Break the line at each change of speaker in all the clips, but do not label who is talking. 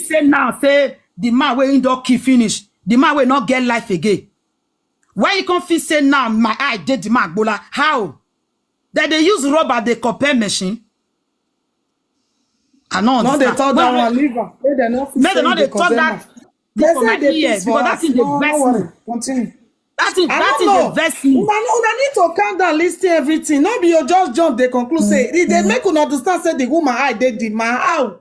say now, say the man wey indoor key finish, the man will not get life again. Why you can't feel say now my eye did the mark bola? How? That they use rubber, they compare machine. I know.
No, they thought that one liver. They not
they thought that.
They say they
ears because that's in the vest.
Continue.
That's in the vest.
Una need to calm down, listen everything. Not be you just jump. They conclude say they make you understand. Say the woman eye did the man how?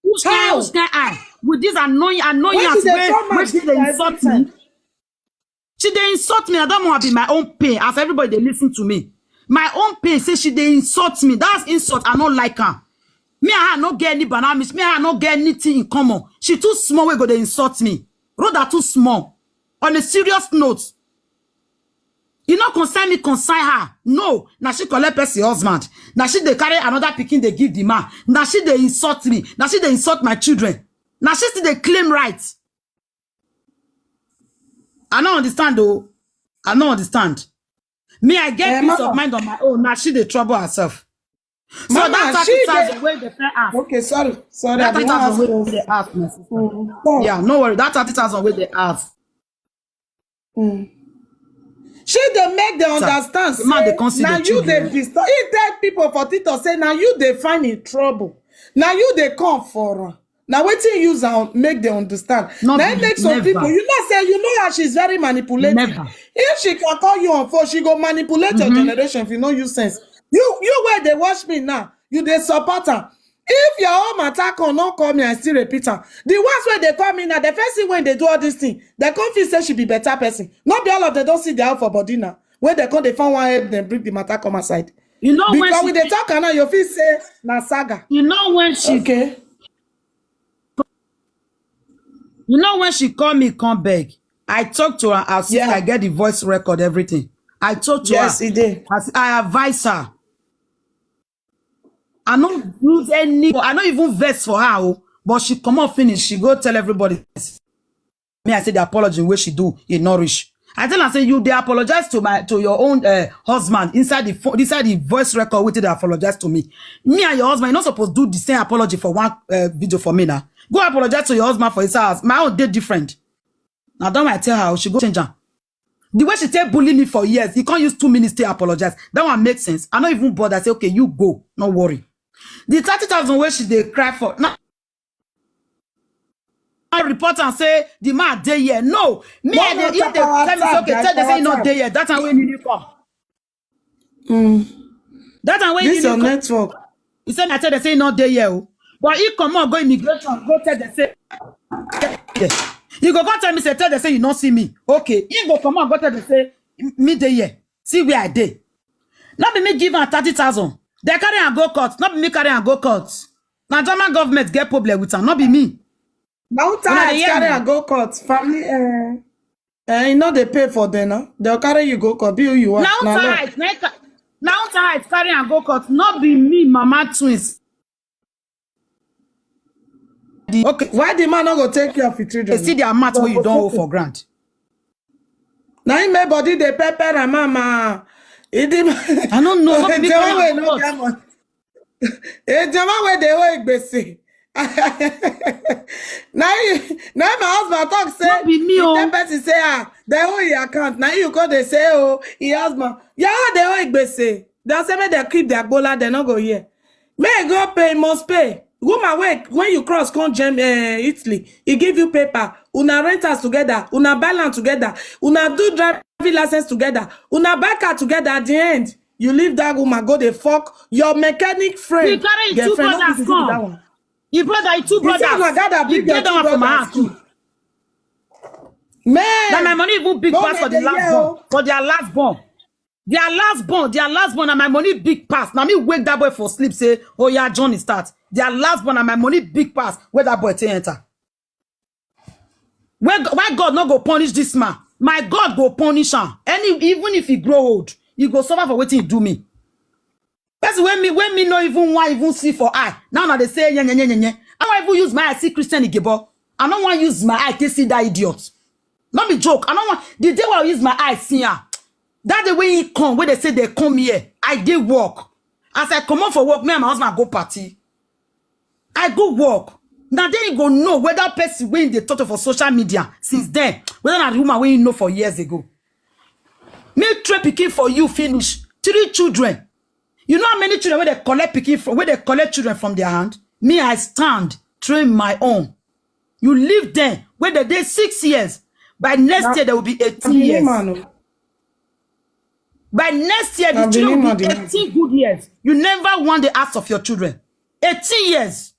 Who's eye? With this annoying when she they insult me. She they insult me. I don't want to be my own pain. As everybody they listen to me. My own pain say she they insult me. That's insult. I don't like her. Me and her not get any bananas. Me and her not get anything in common. She too small. We go they insult me. Rather too small. On a serious note, you not concern me, concern her. No. Now she collect person husband. Now she they carry another picking they give the man. Now she they insult me. Now she they insult my children. Now she still they claim rights. I don't understand though. I don't understand. Me, I get peace of mind on my own. Now she they trouble herself. So
Mama,
that's 30,000 way they ask.
Okay, sorry.
That 30,000 way they ask, my sister. Yeah, no worry. That 30,000 way they ask.
She they make them understand. Say, now you they disturb. If that people for Tito say now you they find in trouble. Now you they come for. Now wait till you make them understand. Then make some people. You know say you know how she's very manipulative.
Never.
If she can call you on phone, she go manipulate your generation. If you know you sense. You where they watch me now, you they support her. If your own attack or not call me and still repeat her. The ones where they call me now, the first thing when they do all this thing, they come feel say she be better person. Not be all of them don't see the help for body now. When they come, they find one help, then bring the matter come aside.
You know
because when they talk now, your feel say na saga.
You know when she
okay.
You know when she call me come beg, I talk to her as if I get the voice record, everything. I talk to her.
Yes, it did.
I advise her. I don't use any, I don't even vex for her, but she come on finish, she go tell everybody. Me, I say the apology where she do in Nourish. I tell her, say you they apologize to your own husband inside the voice record with they apologize to me. Me and your husband, you're not supposed to do the same apology for one video for me now. Go apologize to your husband for his house. My own did different. Now don't I tell her she go change her. The way she take bully me for years, you can't use 2 minutes to apologize. That one makes sense. I don't even bother. I say, okay, you go. No worry. The 30,000 where she they cry for. Now, I report and say, the man day here. No. Me, if they tell me, okay, tell they say not day here. That's how we need you come. That's how we need you come.
This is your network.
He said, I tell they say not day here. But he come on, go immigration, go tell they say, yes. You go tell me, say, tell they say you don't see me. Okay. You go come on, go tell they say, me day here. See where I day. Not be me give her 30,000. They carry and go court. Not be me carry and go court. Now German government get problem with her. Not be me.
Now carry and go court. Family, you know they pay for them, no? They'll carry you go court. Be who you are.
Now carry and go court. Not be me, mama twins.
Okay. Why the man not go take care of the children?
They see their mat where you don't hold for grant.
Now in my body they pepper and mama.
I don't know.
Where they were gbese. Now my husband talk say.
Not be me, oh.
The person say they owe your account. Now you go they say oh he husband. Yeah they owe gbese. They say they keep their bola they not go here. May go pay must pay. Woman wait when you cross come Italy, he give you paper. Una rent us together. Una buy land together. Una do driving license together. Una buy car together. At the end, you leave that woman go the fuck your mechanic friend.
You carry two brothers come. You brother, two brothers. You get them from my house too.
Man,
now my money even big pass for the last born. For their last born. Their last born, and my money big pass. Now me wake that boy for sleep, say, oh yeah, Johnny start. Their last born and my money big pass. Where that boy enter. Why God not go punish this man? My God go punish him. Even if he grow old, he go suffer for what he do me. That's when me no even want even see for eye. Now they say yeah. I don't even use my eye see Christian Igebo. I don't want to use my eye to see that idiot. Not be joke. I don't want the day I use my eye see her. That the way he come, where they say they come here, I did work. As I come on for work, me and my husband go party. I go work. Now then you go know whether person when they talk for social media since then, whether not the woman when you know for years ago. Make tray picking for you finish 3 children. You know how many children where they collect picking from, where they collect children from their hand? Me, I stand, train my own. You live there where they did 6 years. By next year, there will be 18 years. By next year, the children will be 18 good years. You never want the acts of your children. 18 years.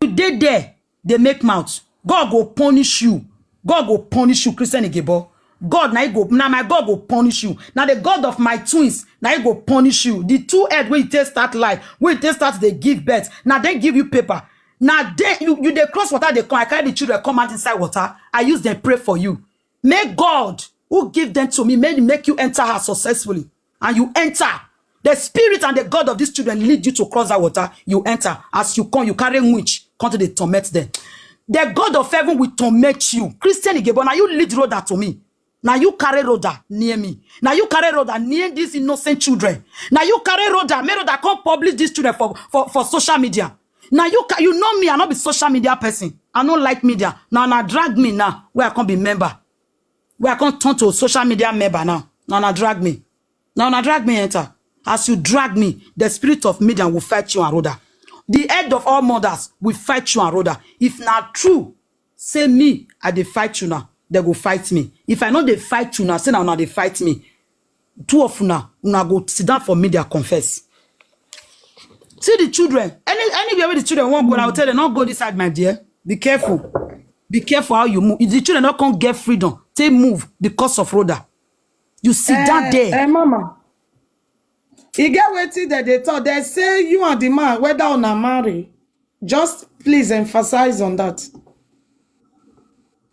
You did there, they make mouth. God go punish you. God go punish you, Christian Igebo. God now my God go punish you. Now the God of my twins, now he go punish you. The 2 head where you take start life, where you take start they give birth. Now they give you paper. Now they you they cross water, they come. I carry the children come out inside water. I use them pray for you. May God who give them to me make you enter her successfully. And you enter. The spirit and the God of these children lead you to cross that water. You enter. As you come, you carry witch. Come to the torment them. The God of heaven will torment you. Christian Igebo, now you lead Rhoda to me. Now you carry Rhoda near me. Now you carry Rhoda near these innocent children. Now you carry Rhoda. May Rhoda come publish these children for social media. Now you know me, I not be social media person. I don't like media. Now drag me now. Where I can't be member. Where I can't turn to a social media member now. Now drag me. Now drag me enter. As you drag me, the spirit of media will fight you and Rhoda. The head of all mothers will fight you and Rhoda. If not true, say me, I dey fight you now. They go fight me. If I know they fight you now, say now they fight me. 2 of una go sit down for media confess. See the children. Anywhere where the children won't go, I will tell them, not go this side, my dear. Be careful. Be careful how you move. If the children not can't get freedom, they move because of Rhoda. You sit down there.
Mama. You get waiting that they thought they say you and the man, whether or not marry. Just please emphasize on that.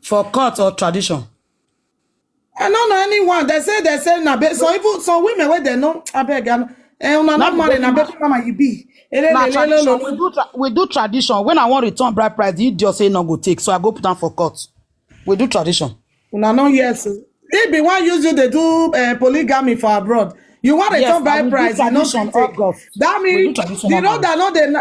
For court or tradition?
I don't know anyone. They say na so even some women where they know I beg not marry na baby mama you be.
We do tradition. When I want return bride price, you just say no go take. So I go put down for court. We do tradition.
Una no yes. If be one use you they do polygamy for abroad. You want return bride price, you know take. That means the road that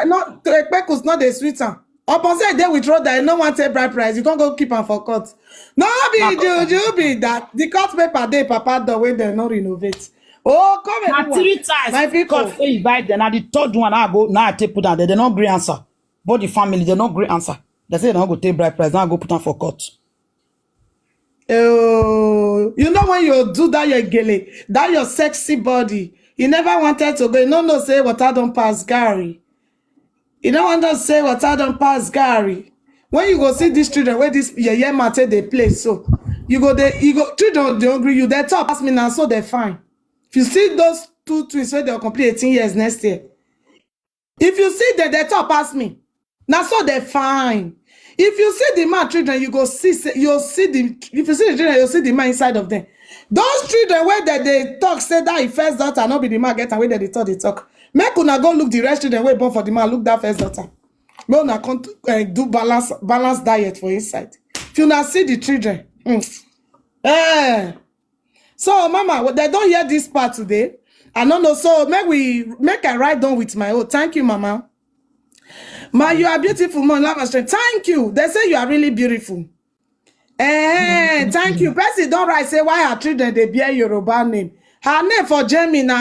not to expect us not the sweeter. Opposite day with road that no one take bride price, you can't go keep on for court. No be you be that the court paper day papa the way they not renovate. Oh, come
3 times. My people say invite them. Now the 3rd one I go now I take put down there. They not great answer. But the family they not great answer. They say they don't go take bride price. Now I go put on for court.
Oh, you know when you do that your gele, that your sexy body, you never wanted to go. You no say what I don't pass Gary. You don't want to say what I don't pass Gary. When you go see these children where this yeah matter they play, so you go children they agree you they talk pass me now, so they're fine. If you see those 2 twins where they'll complete 18 years next year, if you see that they talk pass me, now so they're fine. If you see the man children, you go see you'll see the if you see the children, you'll see the man inside of them. Those children where they talk say that if first daughter not be the man get away that they talk. Make una go look the rest children where born for the man, look that first daughter. Go una do balance diet for inside. If you not see the children. So mama, they don't hear this part today. I don't know. So make I write down with my own. Thank you, mama. Ma, you are beautiful, man. Love and strength. Thank you. They say you are really beautiful. Thank you. Percy don't write say why her children they bear Yoruba name. Her name for Jamie na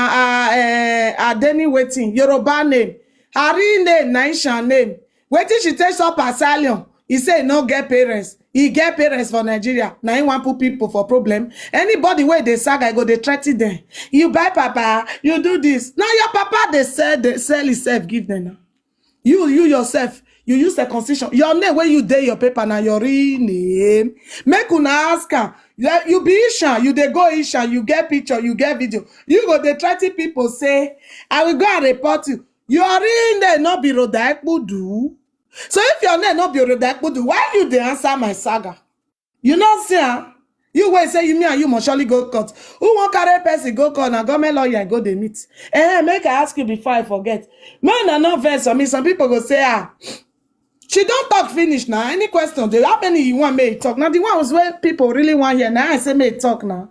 Adeni waiting. Yoruba name. Her real name, Naisha name. Waiting she takes up asylum. He say no get parents. He get parents for Nigeria. Now he want put people for problem. Anybody where they saga go they threaten them. You buy papa, you do this. Now your papa they sell himself give them now. You yourself, you use the constitution. Your name when you day your paper now your real name. Make una ask her. You be Isha, you they go Isha, you get picture, you get video. You go they threaten people say, I will go and report you. Your real name not be Rhoda Ekbudu. So if your name not be Rhoda Ekbudu, why you they answer my saga? You know say you will say you me and you must surely go court. Who won't carry person go court and government lawyer and go they meet? Make I ask you before I forget. Man, I not verse for me. Some people go say, she don't talk finish now. Any question? How many you want me to talk? Now the ones where people really want here. Now I say me talk now.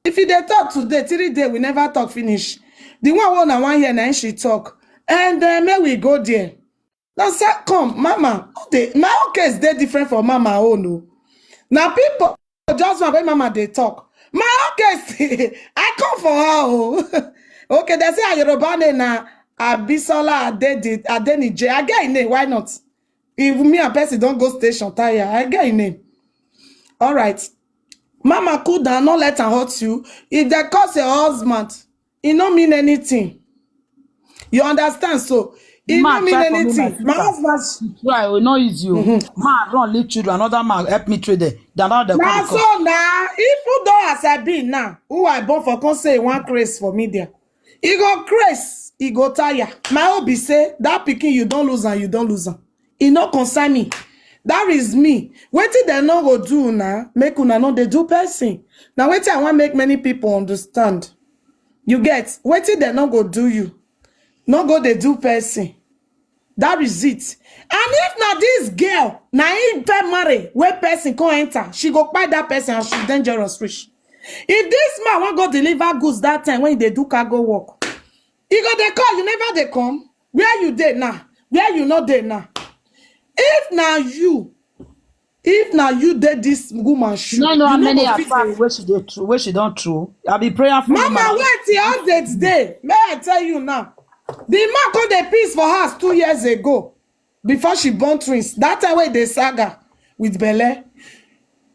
If you they talk today, 3 days we never talk finish. The one I want here now she talk. And may we go there. Now say, come, mama. My own case they different from mama own. No. Now people just want when mama they talk. My own case, I come for her. Okay, they say Yoruba na Abisola Adenije. I get a name, why not? If me and Percy don't go station tire, I get a name. All right. Mama cool down, not let her hurt you. If they curse your husband, it don't mean anything. You understand? So it don't mean anything. My husband
try will not use you. Man run leave children, another man help me trade it. Now
so now, if you don't as I be now, who I born for can say one craze for media. He go craze, he go tire. My hobby say that picking you don't lose and you don't lose. It no concern me. That is me. Wetin they no go do now, make una know they do person. Now wetin I want make many people understand. You get wetin they no go do you. No go they do person. That is it. And if now this girl, now if they marry, where person can enter, she go buy that person and she's dangerous rich. If this man want go deliver goods that time when they do cargo work, he go they call, you never they come. Where you there now? Where you not there now? If now you did this woman shoe,
no, how many are where she don't true. I'll be praying for
Mama, wait till updates day. May I tell you now? The man got the piece for her 2 years ago before she born twins. That time when they saga with Bele.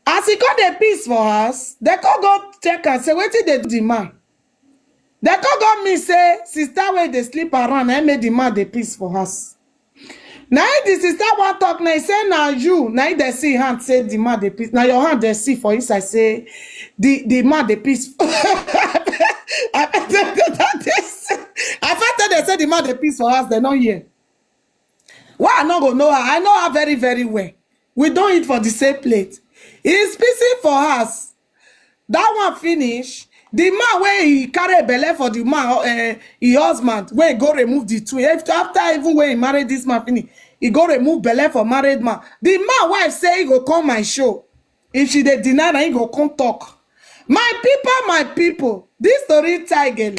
As he got the piece for us, they could go check and say, wait till they do the man. They could go me say, sister, where they sleep around, I made the man the piece for us. Now the sister want talk now, say now you, now they see hand say the man the piece. Now your hand they see for inside say the man the piece. I thought they said the man the piece for us, they not here. Why I not go know her? I know her very, very well. We don't eat for the same plate. It's piecing for us. That one finish. The man where he carry belly for the man, his husband, where he go remove the twin. After even when he married this man finish, he go remove belly for married man. The man wife say he go come my show. If she dey deny, he go come talk. My people, this story tiger.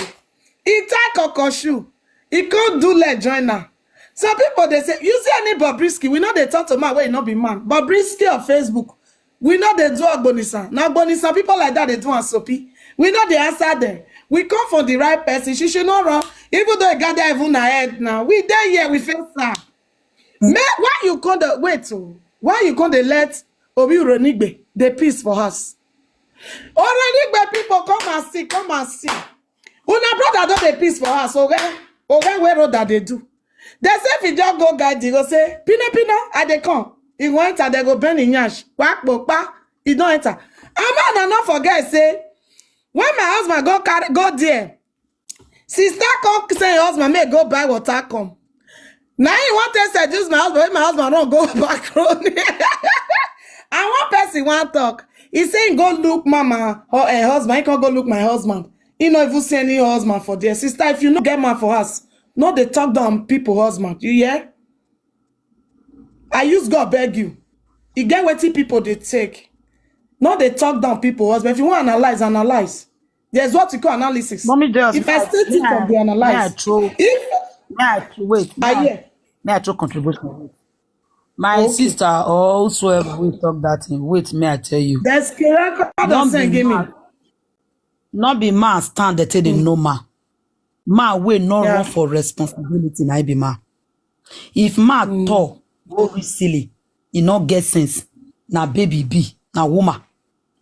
He tie kokoshu. He can't do let joiner. Some people they say, you see any Bobrisky, we know they talk to man where he not be man. Bobrisky on Facebook, we know they do Agbonisa. Now Agbonisa, people like that, they do on soapy. We know the answer there. We come from the right person. She should not run. Even though it got there even ahead now. We there here, we face her. Why you call the wait? Why you call the let Obi Ronigbe the peace for us? Oronigbe people come and see, come and see. Una brother do the peace for us, okay? Okay, where road that they do? They say if you just go guide, you go say, Pino, I they come. He go enter, they go burn in yash. Quack, he don't enter. I'm not forget, say, when my husband go there, sister come say husband may go buy water come. Now he want to seduce my husband, when my husband don't go back road. And one person want talk. He saying go look mama or her husband. He can't go look my husband. He not even see any husband for there. Sister, if you not get man for us, no they talk down people husband. You hear? I use God beg you. You get what people they take. No, they talk down people husband. If you want to analyze. There's what you call analysis.
Mommy,
if I state it from the analyze.
May I throw contribution? My sister also we talk that thing. Wait, may I tell you?
There's
not be man stand there tell them no man. Man will not run for responsibility. Na be man. If man talk go silly, he not get sense. Na baby be, na woman,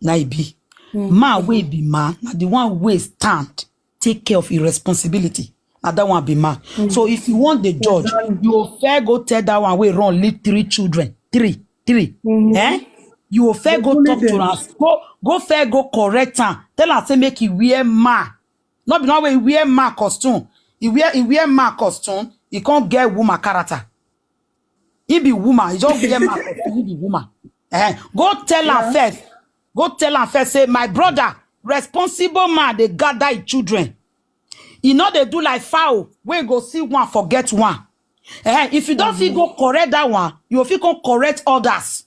na he be. Man will be man. Na the one will stand, take care of his responsibility. Na that one be man. So if you want the judge, you fair go tell that one we run leave 3 children. 3. Eh? You fair go talk to us. Go fair go correct her. Tell her say make he wear man. Not be no way he wear man costume. He wear man costume. He can't get woman character. He be woman. He just wear man costume. He be woman. Go tell her first. Go tell her first. Say my brother, responsible man. They gather his children. You know they do like foul. When go see one, forget one. If you don't feel go correct that one, you feel go correct others.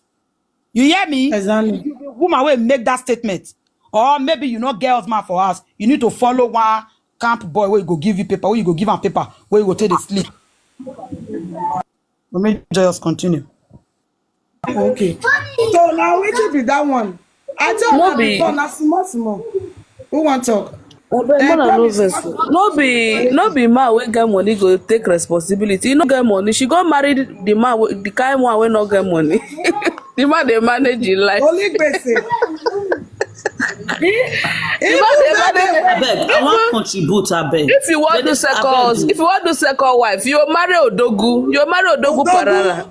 You hear me?
Exactly.
Woman will make that statement. Or maybe you not get husband for us. You need to follow one camp boy where you go give you paper, where you go give him paper, where you go take the sleep. Let me just continue.
Okay. So now which be that one? I tell
No
you
be
before, now small. Who want talk?
no be man wey get money go take responsibility. You no get money, she go marry the man the kind one wey no get money. The man dey manage him life.
Only gbese.
Abeg, I wan contribute abeg.
If you want to second wife, you marry Odogu. You marry Odogu Parara.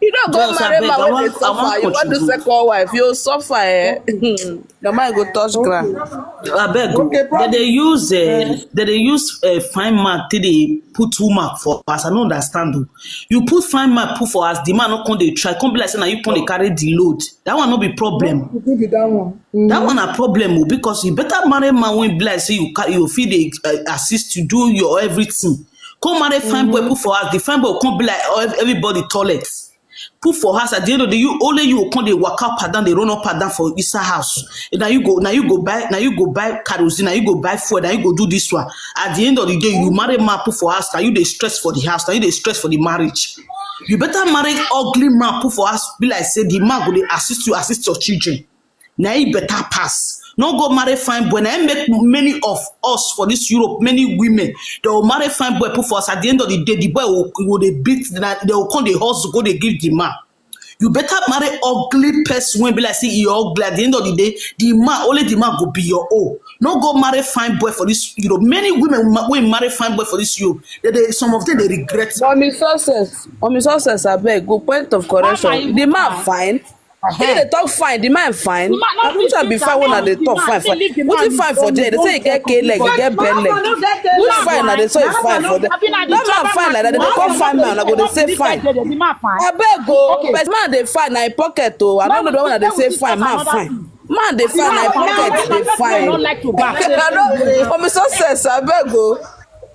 You don't go marry man wey dey suffer. You want to second wife, you suffer. The man go touch ground.
Abeg, they use fine man till they put woman for us. I don't understand though. You put fine man put for us, the man no come dey try. Come be like say na you come dey carry the load. That one no be problem. That one a problem oh, because you better marry man when be like say you feel they assist to do your everything. Come marry fine boy put for us. The fine boy come be like everybody toilet. Put for house at the end of the day, only you come they walk up and down, they run up and down for Issa house. And now you go buy kerosene, now you go buy food, now you go do this one. At the end of the day, you marry man put for house, now you they stress for the house, now you they stress for the marriage. You better marry ugly man put for house, be like say the man go they assist your children. Now you better pass. No go marry fine boy. Now make many of us for this Europe, many women, they will marry fine boy put for us. At the end of the day, the boy will they beat, they will come the house go they give the man. You better marry ugly person when be like say you're ugly. At the end of the day, only the man go be your own. No go marry fine boy for this Europe. Many women when marry fine boy for this Europe, some of them they regret.
Mommy success, I beg. Good point of correction. The man fine. If they talk fine, the man fine. Which one be fine when they talk fine? What is fine for them? They say you get K-leg, you get bell leg. Which fine now they say it's fine for them? That man fine like that. They don't call fine man. I go they say fine. I beg go. But man they fine na in pocket oh. I don't know the one that they say fine. Man fine. Man they fine na in pocket. They fine. For me success, I beg go.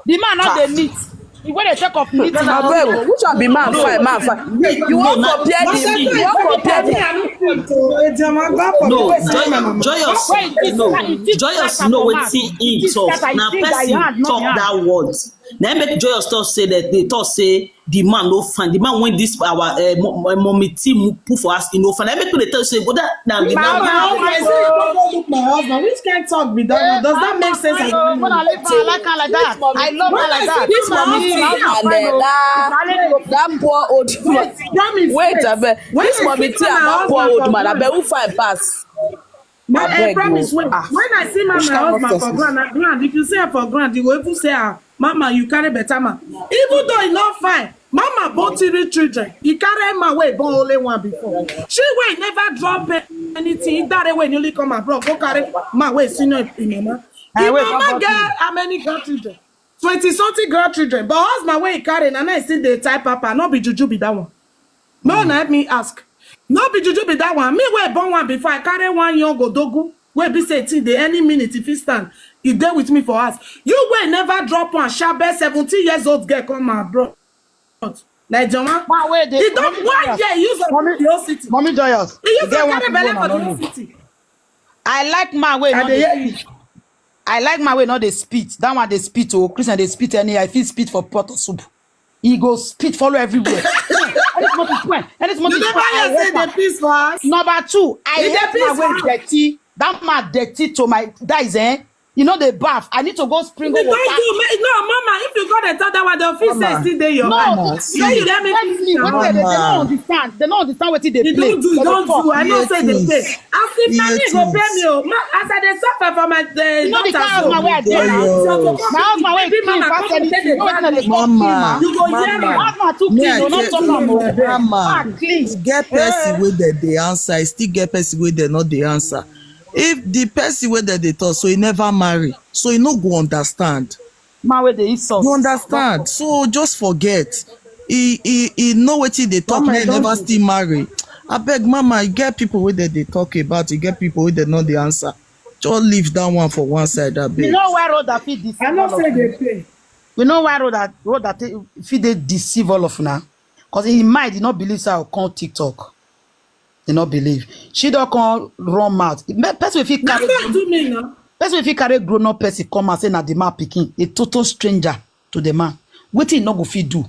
The man not the meat. When they check up meat,
which one be man fine? You won't compare the.
Joyous know wetin him talk. Now person talk that word. Now make Joyous talk say that they talk say the man no fine. The man when this our mommy team put for us in no fine. I make they tell say go that now the man.
I say don't look my husband. Which can't talk be that? Does that make sense?
I like her like that. I love her like that.
This mommy and that poor old man. Wait a bit. This mommy and that poor old man. I bet who find pass.
I promise when I see my husband for grand, if you say her for grand, you go even say her, Mama, you carry better man. Even though he not fine, Mama born 3 children. He carry my way, born only one before. She will never drop anything. That way newly come abroad, go carry my way senior in mama. If mama get how many grandchildren? 20-something grandchildren. But husband way he carry, and I see the type papa, not be juju be that one. No, let me ask. No be juju be that one. Me wey born one before I carry one young odogu. Wey be say the any minute if he stand, he there with me for us. You wey never drop one sharp 17 years old girl come abroad. Like Joma. He don't 1 year use of the whole city.
Mommy Joyous.
He use to carry belly for the whole city.
I like my way. I like my way, not the spit. That one they spit oh, Christian they spit any. I feel spit for pot of soup. He go spit follow everywhere. And it's
you never say the piece for us.
Number 2, I hate my way dirty. That man dirty to my guys, eh? You know the bath. I need to go sprinkle water.
No, Mama. If you go and tell that one, the office say still there. Your
no,
you let me.
They don't understand. They don't understand what they play.
Don't do. I don't say they play. As if money go pay me, as I dey suffer for my
you know the kind of my way I do. My husband way clean fast anything.
Mama,
you go hear me. Husband too clean. You not talk about
Mama, get person with the answer. Still get person with the not the answer. If the person where they talk, so he never marry, so he no go understand.
Man, where they insult.
You understand? So just forget. He know what they talk. He never still marry. I beg, Mama, you get people where they talk about. You get people where they know the answer. Just leave that one for one side. I beg.
You know why road that feed deceive?
I not say they pay.
We know why road that feed they deceive all of now. Because in mind, he not believe so on TikTok. They not believe. She don't come run mouth. Person if he carry.
Do me now.
Person if you carry grown up person come and say na the man picking, a total stranger to the man. Wetin no go fit do?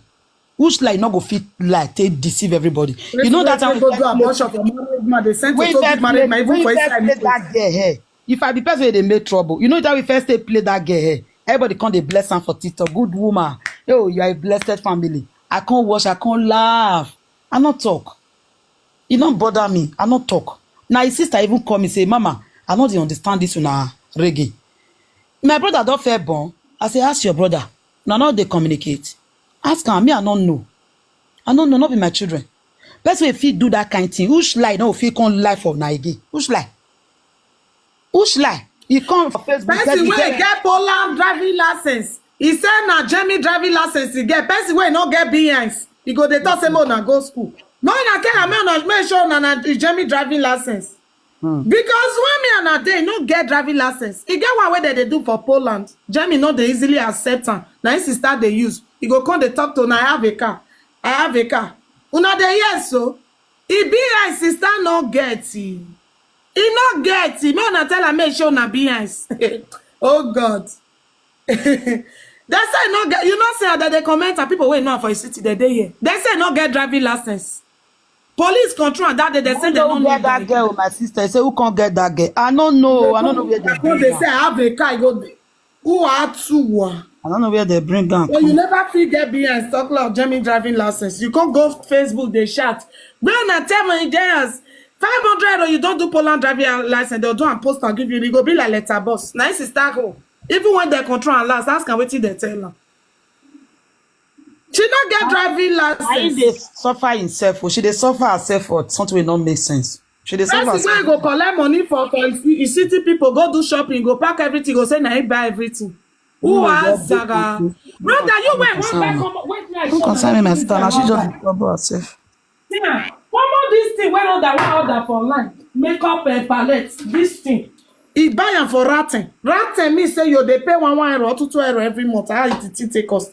Who's like not go fit like they deceive everybody? You know that
time we do abortion for marriage man, they send to talk marriage man even for
that girl here. If I be person where they make trouble, you know that we first they play that girl here. Everybody can't they bless her for TikTok. Good woman. Oh, you are a blessed family. I can't watch, I can't laugh. I not talk. It don't bother me. I not talk. Now his sister even call me say, Mama, I not understand this una reggae. My brother don't fair born. I say, ask your brother. Now not they communicate. Ask him. Me, I don't know. I don't know. Not be my children. Person if he do that kind of thing, who's lie? No, if he can't lie for Naigi. Who's lie? Who's lie? He come for Facebook.
Person wey get Poland driving license. He say na German driving license he get. Person wey no get BS. He go dey talk say mo na go school. No na care me na make sure na German driving license. Because when me and a day no get driving license, he get one way that they do for Poland. Germany no they easily accept am. Na his sister they use. He go come they talk to na I have a car. I have a car. Una dey yes so. He be his sister no get it. He no get it. Me una tell her make sure na BS. Oh God. They say no get. You know say that they comment and people wait now for a city they dey here. They say no get driving license. Police control that day they say they don't
get that girl. My sister say who can't get that girl? I don't know. I don't know where they bring.
They say I have a car. Go who are two?
I don't know where they bring them.
Well, you never feel get BS talk about German driving license. You can't go Facebook. They shout. When I tell my ideas 500 or you don't do Poland driving license, they'll do and post and give you. You go be like letter boss. Nice sister go. Even when they control and last, ask and wait till they tell her. She not get driving license.
I they suffer himself. Or she they suffer herself for something will not make sense. She they suffer herself.
That's go collect money for you city people, go do shopping, go pack everything, go say na he buy everything. Who has Zaga? Brother, you went one back home.
Don't concern me, my sister. Now she just trouble herself.
Yeah. One more this thing went on that one order for online. Makeup and palette. This thing. He buy am for ratting. Ratting means say you they pay €1 or €2 every month. How it take cost?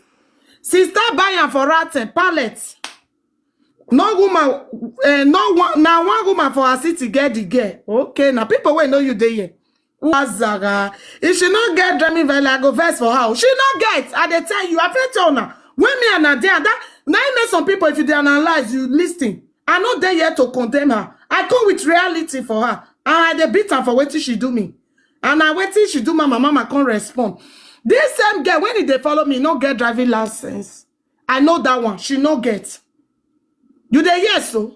Sister buy am for ratting palette. No woman, no one. Now one woman for her city get the girl. Okay, now people will know you there. Here. If she not get driving well, I go verse for her. She not get. I they tell you, I feel tell her. When me and her there, that now you know some people if you analyze you listing. I not there yet to condemn her. I come with reality for her. And I dey beat her for what she do me. And I wait till she do my mama can't respond. This same girl, when they follow me, no get driving license. I know that one. She no get. You dey yes so?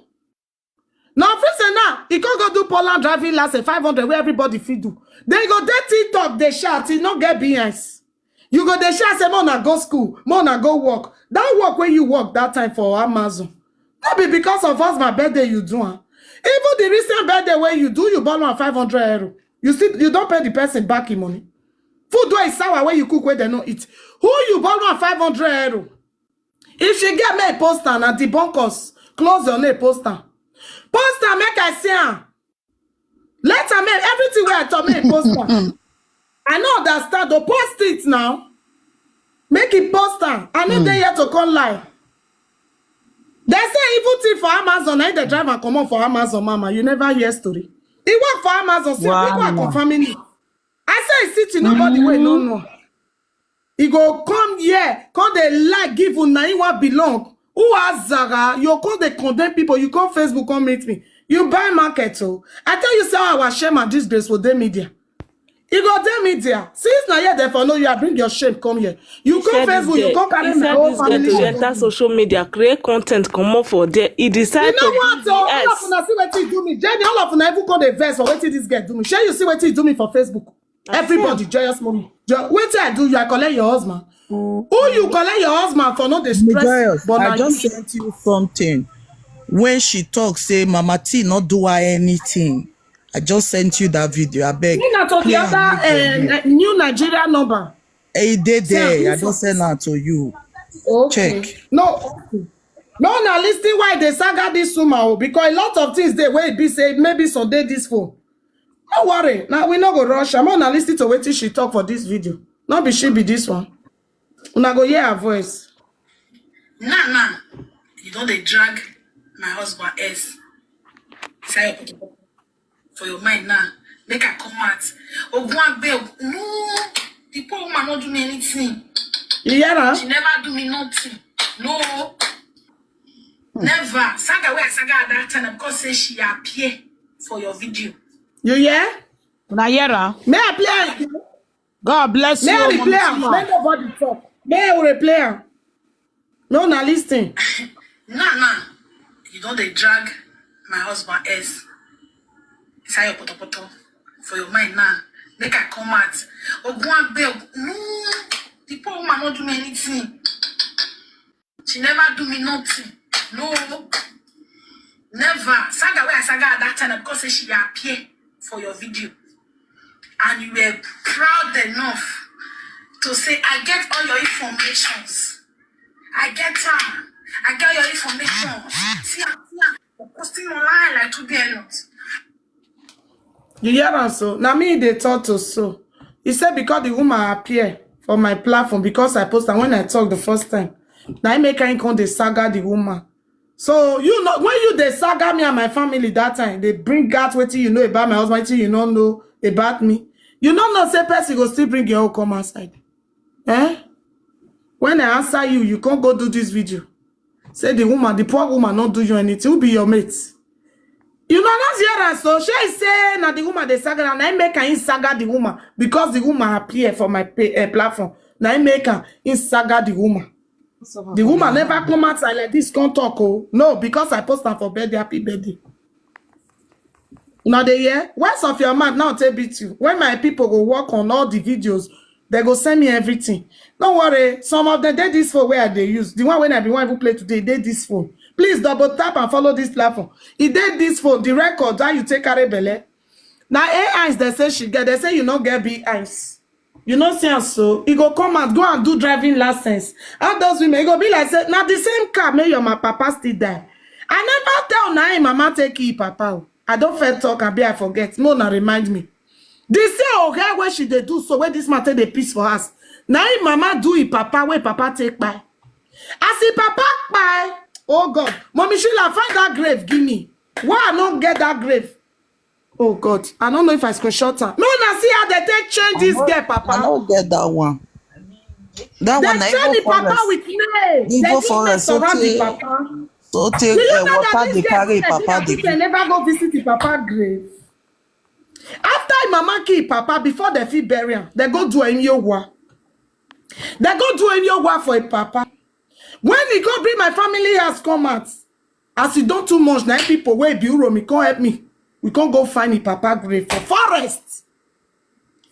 Now, first now, he can't go do Poland driving license 500 where everybody fit do. Then go dey TikTok, they shout, he no get BS. You go dey shout, say, Mona go school, Mona go work. That work where you work that time for Amazon. Not be because of us, my birthday you do. Huh? Even the recent birthday where you do, you borrow €500. You don't pay the person back in money. Food where is sour where you cook where they don't eat. Who you borrow €500? If she get me a poster and the bunkers close your name poster. Poster make I see her. Let her make everything where I talk me a poster. I know understand. To post it now. Make it poster. I know they here to come live. They say evil thing for Amazon. I the driver come on for Amazon, mama. You never hear story. He work for Amazon. See, people are confirming it. I say it's sitting nobody way no. He go come here, come they like give you na what belong. Who has Zara? You come they condemn people. You come Facebook, come meet me. You buy market so. I tell you, say I was shame and disgrace for them media. You go them media. Since now here therefore no, you are bring your shame. Come here. You come Facebook. You come carry my whole family.
To enter social media, create content, come up for there. He decided
you know what? All of una see what he do me. Jenny, all of una even call the verse for what this guy do me. Share you see what he do me for Facebook. Everybody joyous mommy. Wait till I do you. I collect your husband. Who you collect your husband for not the stress?
But I just sent you something. When she talks, say Mama T not do her anything. I just sent you that video. I beg.
You not the other new Nigeria number.
Hey, they there. I don't send her to you.
Okay.
Check.
No. No, now listen why they saga this woman because a lot of things they will be say maybe Sunday this phone. Don't worry. Now we not go rush. I'm gonna listen to wait till she talk for this video. Not be she be this one. Una go hear her voice.
Nah. You don't they drag my husband S. Say for your mind now. Make I come out. Ogwangbe, no, the poor woman not do me anything.
Yeah,
She never do me nothing. No, never. Saga where Saga at that time because say she appear for your video.
you hear?
Nayera.
May I play?
God bless
May
you.
I
Mommy
replay am?
Tina.
Let nobody talk. May I replay am? No, na listen.
Nah. You don't they drag my husband S. Inside your poto for your mind now. Make I come out. Ogwangbe, no, the poor woman not do me anything. She never do me nothing. No, never. Saga where Saga at that time because say she appear for your video. And you were proud enough to say, I get all your informations. I get her. I get your information. See, you're posting online like today not.
You hear am so? Na me they talk to so. He said because the woman appear for my platform because I post and when I talk the first time. Now I make her come the saga the woman. So you know when you they saga me and my family that time, they bring out what you know about my husband, wetin you don't know about me. You don't know say person go still bring your own come outside. Eh? When I answer you, you can't go do this video. Say the woman, the poor woman not do you anything. Who be your mate? You know that's here so she say na the woman they saga and I make her in saga the woman because the woman appear for my platform. Now I make her in saga the woman. The woman never come outside like this can't talk. Oh no, because I post her for birthday, happy birthday. Now they hear words of your mouth now take beat you. When my people go work on all the videos, they go send me everything. Don't worry, some of them did this for where they use. The one when I be one who play today, they did this phone. Please double tap and follow this platform. It did this phone, the record that you take carry belle. Now AIs they say she get, they say you not get big eyes. You know see am so he go come and go and do driving license. How those women go be like say now the same car make your my papa still die. I never tell na him mama take you papa. I don't fair talk and be I forget. No, na remind me. They say okay where she they do so where this matter they peace for us. Now him mama do it papa where papa take by. As he papa by, oh God, mommy Sheila find that grave give me. Why I don't get that grave? Oh God, I don't know if I screenshot her. No, na see how they take change this girl, Papa.
I don't get that one. That
They
one,
change the Papa with nail. They
go
do
for
nail
us. So
surround the
take,
Papa.
so
Do
take
you know that
water
this
the
girl
carry
said
Papa
that
the.
they never go visit the Papa grave? After Mama kill Papa, before they fit bury him, they go do a yoga. They go do a yoga for a Papa. When he go bring my family house come out, as he don't too much, 9 people wey bureau me can't help me. We can't go find the Papa grave for forest.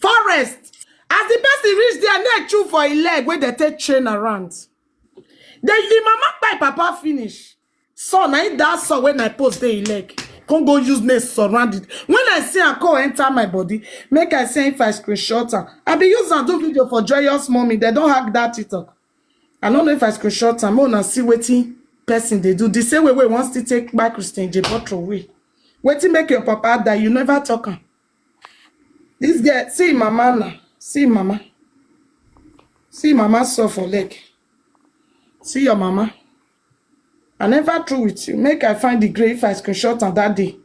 As the person reach there, neck chew for a leg where they take chain around. Then the mama by Papa finish. So now that saw when I post the leg. Can't go use nail surround it. When I see a call enter my body, make I say if I screenshot her. I be using do video for joyous mommy. They don't hack that TikTok. I don't know if I screenshot her. I want to see wetin person they do. The same way wants to take back Christian J. Bottle away. Wetin make your papa die, you never talk am. This girl, see mama now. See mama. See mama suffer leg. See your mama. I never true with you. Make I find the grave if I screenshot on that day.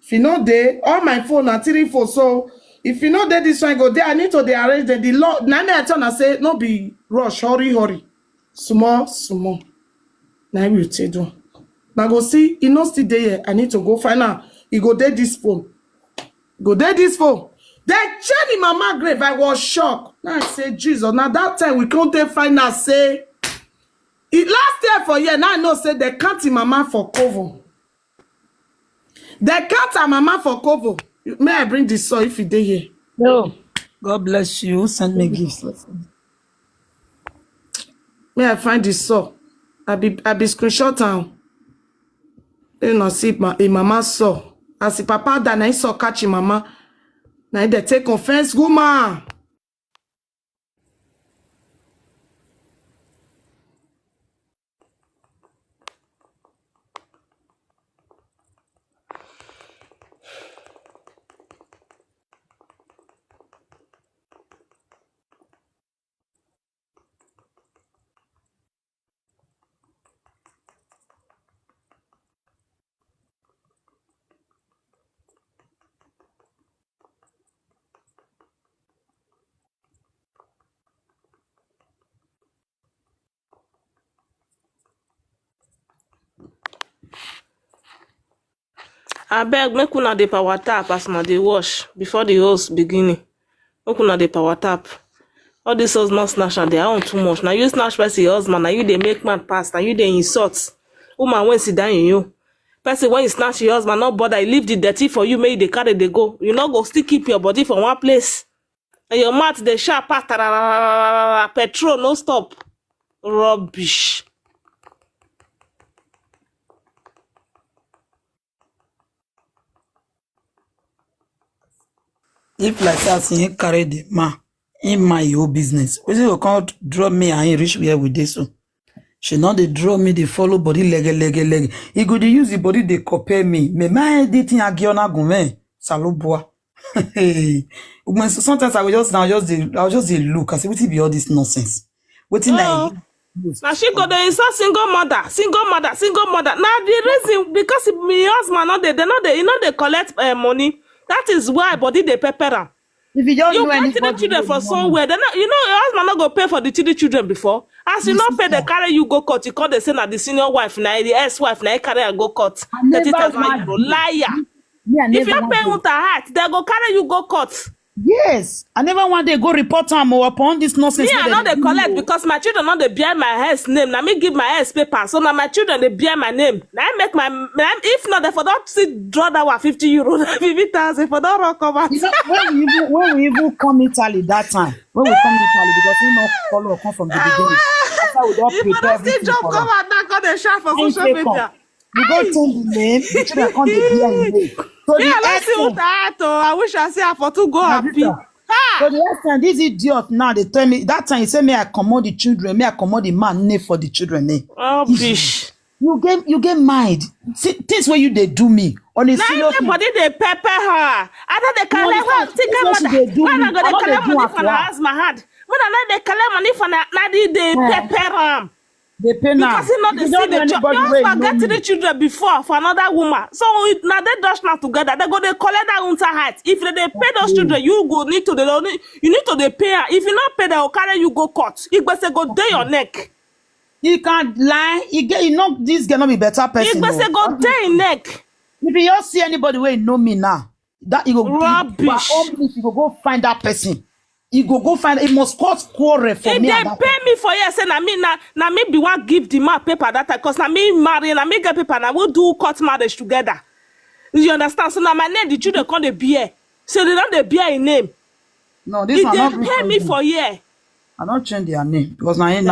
If you know there, all my phone are 3 4. So if you know there this one go there, I need to they arrange the law. Now I turn and say, no be rush, hurry. Small. Now we take do. Now go see, you know still there. I need to go find out. You go there this phone. Go there this phone. They chain in mama grave. I was shocked. Now I say, Jesus. Now that time we can't find out say it last year for year. Now I know say they can't in mama for cover. They can't her mama for cover. May I bring this saw if you dey here?
No. God bless you. Send me gifts.
May I find this saw? I be screenshot am. You know see my mama saw. As the papa that na saw catch him mama. Now they take offense, woman.
I beg, make una the power tap as na dey wash before the hose beginning. Make una the power tap. All this husband snatch and they own too much. Now you snatch person husband, now you they make man pass, now you they insult. Woman when sit down in you. Person when you snatch your husband, not bother, he leave the dirty for you, make they carry they go. You not go still keep your body for one place. And your mouth they sharp pass, petrol, no stop. Rubbish.
If like that, he carry the man in my own business. We say, can't draw me and he reach where we did so. She not they draw me, they follow body leg. He go they use the body, they compare me. Me my dating a giona gume. Salobua. Hey. Sometimes I'll just look. I say, what be all this nonsense? What in
Now she go there insult single mother. Now the reason because my husband not they collect money. That is why body they pepper am.
If you don't
You
know
got
anybody,
the children for somewhere. Then you know your husband not go pay for the children before. As you not pay, they carry you go court. You call they say na the senior wife, na the ex-wife, na carry and go court. 30,000 euro. Liar. If you pay with a heart, they go carry you go court.
yes, I never want to go report him upon this nonsense.
Me, I know they collect because my children know they bear my hair's name. Now me give my hair's paper. So now my children they bear my name. Now I make if not, they for don't see draw that one 50 euro, 50,000 for don't rock over.
You know, when we even come Italy that time, when we come Italy, because we not follow come from the beginning. That's how we don't prepare everything
job
for
come
us.
out now, got the shop for
Ain't
social
they
media.
We go change the name, the children come the beer in name. So
Me, I don't see what I had to. I wish I see her for to go happy.
So the last time, this idiot now, they tell me, that time he said, may I commode the children, may I commode the man name for the children name.
Oh, bish.
You get mind. See, this way you they do me. On a
Now
serious
everybody they pepper her. I know they collect her. Think about that. When I go they collect money for her as my hand. When I know they collect money for her, now they pepper her.
they pay now.
Because he not the see the job. You also get to the children before for another woman. So now they dash now together. They go they collect that unter height. If they pay those children, you go need to you need to they pay her. If you not pay, they will carry you go court. It go say go day your neck.
You can't lie. You know this cannot be better person.
It go say go day your neck.
If you just see anybody where you know me now, that you go
Rubbish.
you go find that person. You go find it must cause quarrel for
If
me.
they
And that
pay me for years, say na me be one give the man paper that time, cause na me marry, na me get paper, na we do court marriage together. You understand? So now my name, the children call the beer. So they don't the beer in name.
no, this
If
one not
they pay me for year.
I don't change their name because I'm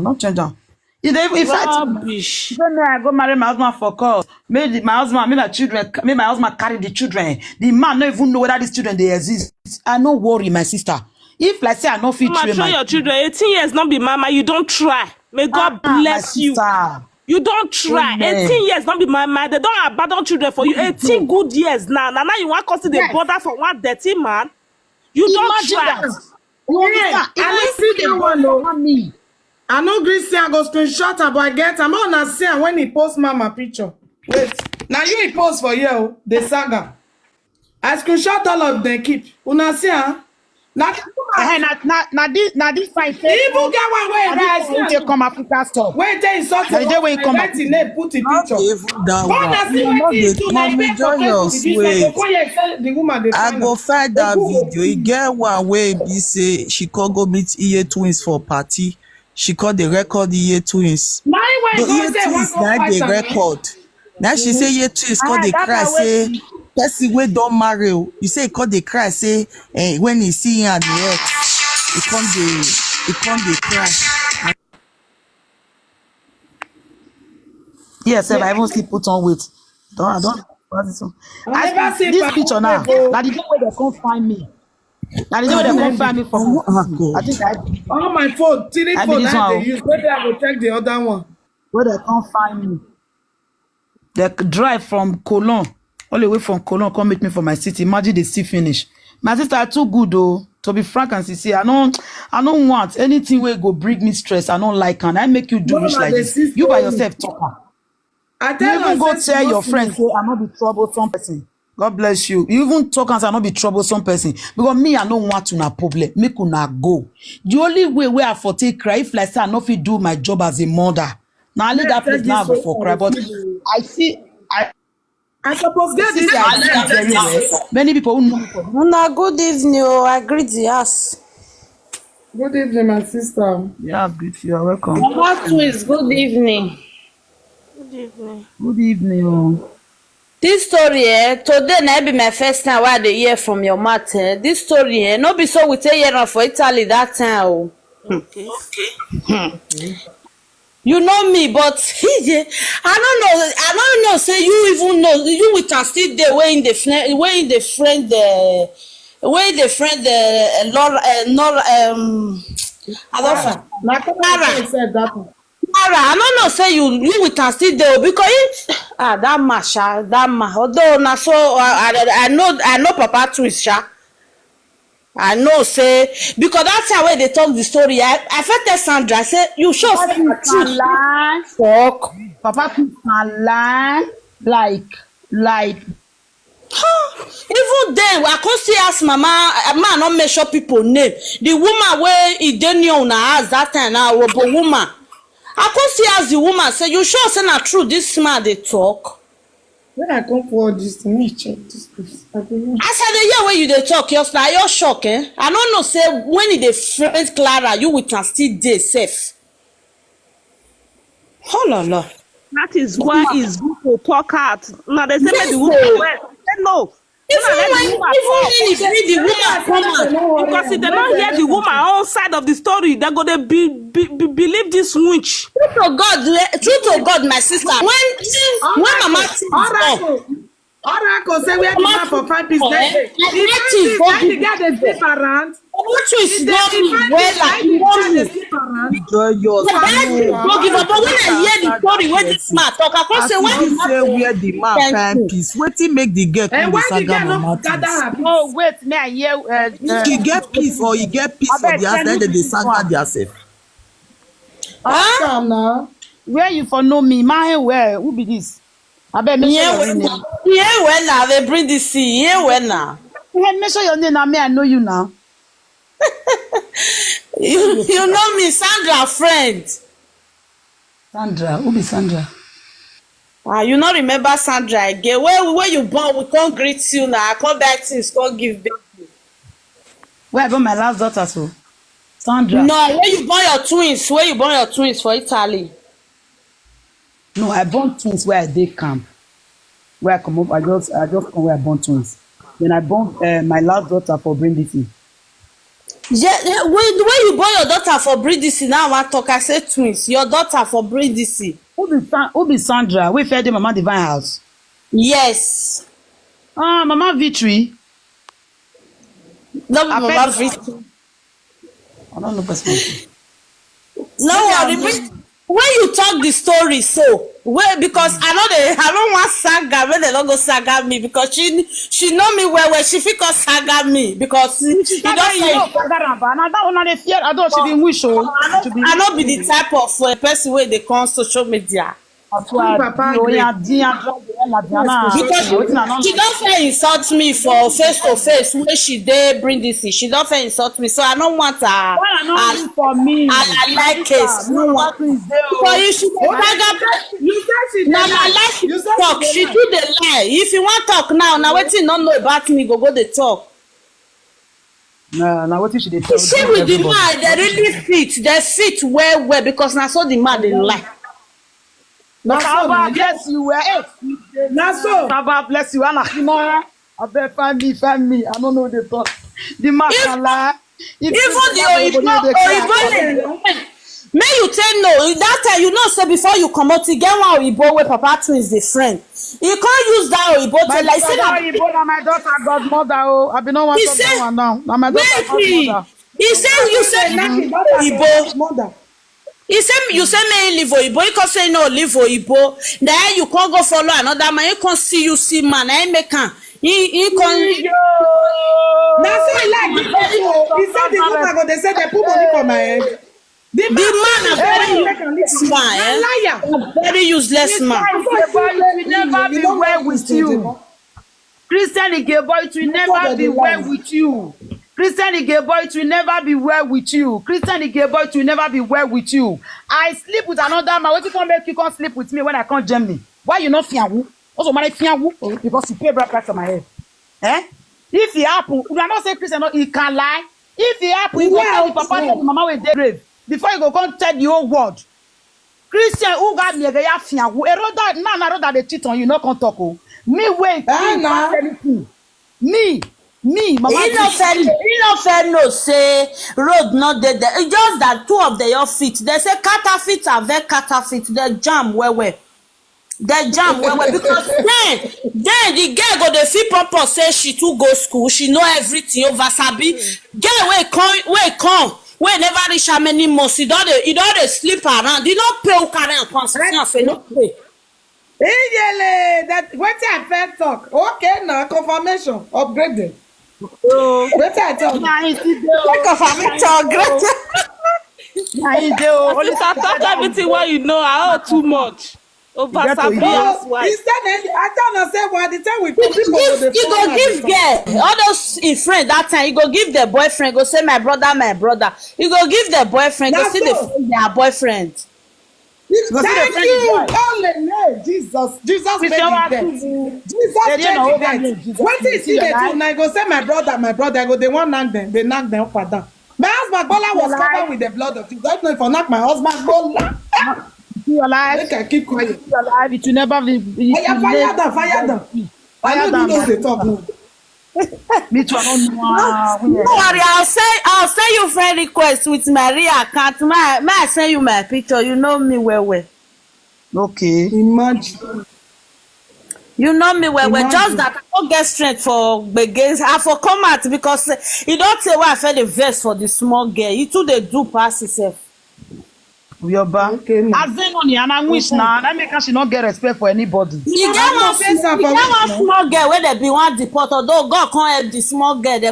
not change them. If
Rubbish.
I go marry my husband for cause, maybe my husband, maybe my children, maybe my husband carry the children. The man don't even know whether these children they exist. I no worry, my sister. If like say I no fit train
Show your children 18 years, not be mama. You don't try. May God bless you. You don't try.
Amen.
18 years, don't be mama. They don't abandon children for you. 18 good years now. Now you want to see the border for one dirty man. You don't try.
You understand?
I see the one no.
Me.
I know Gracie, I go screenshot her, but I get I'm not see when he post mama picture. Wait, now you he post for you, the saga. I screenshot all of them keep. Una see her? Now
this fine.
even get one way guys.
They come Africa store.
Wait till he saw
The day when he come up.
put the picture.
Even that
Wanna see
one.
what he do, now he
Mommy
make for
joyous,
Facebook,
wait.
before you tell the woman they
I
find
go
her.
find that video. You get one way be say she call go meet EA twins for party. She call the record EA twins.
Now
The
when go
EA
say one
twins
go
now
fight
they
am.
record. Now she say EA twins call the
that's
cry
how
say person wey don marry o. You say he call the cry say when he see him at the ex, he come dey cry.
Yes, I even still put on weight. I don't.
I never see
This
Papa
picture now.
Ogo.
Now the day where they can't find me. Now the day where they can't find me for.
God.
I think
on my phone, three
I
phone
be this
that
one.
they use. Maybe I will check the other one.
where they can't find me. They drive from Cologne, all the way from Cologne, come meet me for my city. Imagine they still finish. My sister are too good though. To be frank and sincere, I don't want anything where go bring me stress. I don't like and I make you do
No,
rich
na
like
the
this.
sister
You by
only.
yourself talk.
I
You
tell
even
her,
go
say
tell
she
your
must
friends,
finish.
say I'm not be troublesome person. God bless you. You even talk and say I'm not be troublesome person. Because me, I don't want to na problem. Make una go. The only way where I for take cry, if like say I not fit do my job as a mother. Now I leave that place now I go for cry. But I see, I.
I suppose get this.
Very well. Many people who know.
Una good evening. I greet the house.
Good evening, my sister.
Yeah, good. You are welcome.
Mama twins, good evening.
Good evening. Oh.
This story, today na be my first time I dey hear from your mouth. This story, no be so we take hear for Italy that time. Oh.
Okay.
You know me, but I don't know. Say you even know you with us still there where in the friend Laura I don't know say you with us still there because that ma although na so I know Papa twist sha. I know say because that time when they talk the story I felt tell Sandra I say you sure say
lie.
fuck
Papa twist na lie. Like
even then I come still ask mama not mention people name the woman wey e dey near una house that time na obo woman I come still ask the woman say you sure say na true this man dey talk.
When I come forward this to me, check this place. I don't know.
As I dey hear when you dey talk you're shocked I don't know say when e dey friend Clara you with am still dey safe. Oh la la.
That is why it's good to talk out. Now they say yes, the woman no.
Even when the woman come out,
because if they don't hear the woman outside of the story, they're gonna believe this witch.
True to God, my sister. When Mama
Oracle say we have the map for 5 pieces. The guy they sleep around.
Which is not well
Enjoy
give up. But when I hear the story, when it's smart talk, I can say when
where the man find peace. Wetin make the girl come the saga mama?
Oh wait, may I hear?
He get peace or he get peace for the house, then they saga themselves.
Come now.
Where you for know me? My where? Who be this? I bet me.
Yeah, when now they bring this see. Yeah, when now.
Hey, make sure your name now. Me, I know you now.
You know me, Sandra, friend.
Sandra, who be Sandra?
You not remember Sandra again? Where you born? We can't greet you now. I come back to school, give baby.
Where I born my last daughter so? Sandra.
No, where you born your twins? Where you born your twins for Italy?
No, I born twins where I did camp. Where I come up, I just come where I born twins. Then I born my last daughter for Brindisi.
Yeah, when you born your daughter for Brindisi, now I talk, I say twins. Your daughter for Brindisi.
Who be Sandra? We fed the Mama Divine house.
Yes.
Mama Victory.
No, Mama Victory.
I don't know personally.
No worry. When you talk the story so because I don't want saga when they don't go saga me because she know me well she fit cause saga me because you don't say
I don't she be wish
I not be the type of person where they come social media.
Because
she don't fit insult me for face to face when she dey bring this she don't fit insult me so I don't want her
for me
I like case no one for you she na my life talk she do the lie if you want talk now wetin no know about me go dey talk.
Now what she dey tell?
See with the man they really fit well because na so the man dey lie.
Baba bless you. Baba bless you. I bet find me. I don't know the talk. The man can lie.
Even the Oyibo may you tell no that time you know say before you come out you get one Oyibo where Papa twins the friend. You can't use that Oyibo to like say that
Oyibo na my daughter godmother I be no one talk that one now. Na my daughter godmother.
He said you said Oyibo mother. He said you say me live Oyibo. He can say no live Oyibo. Then you can't go follow another man. He can see man. I make him. He can.
That's why I like it. He said the woman go. They said they put money for my head.
The man a very useless man.
Liar.
A very useless man.
Will never be well with you. Christian gay boy will never be well with you. Christian gay boy will never be well with you. Christian gay boy will never be well with you. I sleep with another man. What you come make you can't sleep with me when I can't jam me? Why you not fear? Also, marry fiawu because you pay bride price for my head. Eh? If it happen, we are not saying Christian, no, he can lie. If it happen, he go tell the papa, tell the mama when they grave. Before you go come tell the whole world. Christian, who got me a fiawu? A road that road that they cheat on you, no can talk. Me wait, anything. Me, mama.
He no fair no say road not there. It's just that two of your feet. They say counterfeit and very counterfeit. They jam where. They jam where because then the girl go the feel proper say she too go school. She know everything over sabi. Girl come. We never reach how many months. He don't they sleep around. He don't pay carry and consequence. No pay.
That what I first talk. Okay, now confirmation upgraded. What I talk.
Confirmation upgraded.
Only talk everything what you know. I owe too much. Over Sabi.
Instead, I don't say what the time we put people
you go give girl all those friend that time. You go give the boyfriend. Go say my brother. You go give the boyfriend. Go see the their boyfriend.
Thank you. Hallelujah. Jesus made it dead. Jesus made it dead. When they see the two, now go say my brother. I go, they won't knock them. They knock them up and down. My husband Bola was covered with the blood of Jesus. I don't know if I knock my husband Bola.
Your life.
Make I keep quiet.
Your life. It will never be.
Fire down. I don't know they talk no.
Me too. I don't know.
Don't worry, I'll send you friend request with Maria account. May I send you my picture? You know me well.
Okay.
Imagine.
You know me well. Just that I don't get strength for begins. I for come out because you don't say why I fed the verse for the small girl. You too they do pass yourself.
We are back.
Okay,
as they know, and I wish now, I make her she not get respect for anybody.
You get one small girl where they be one deport, although God can't help the small girl. They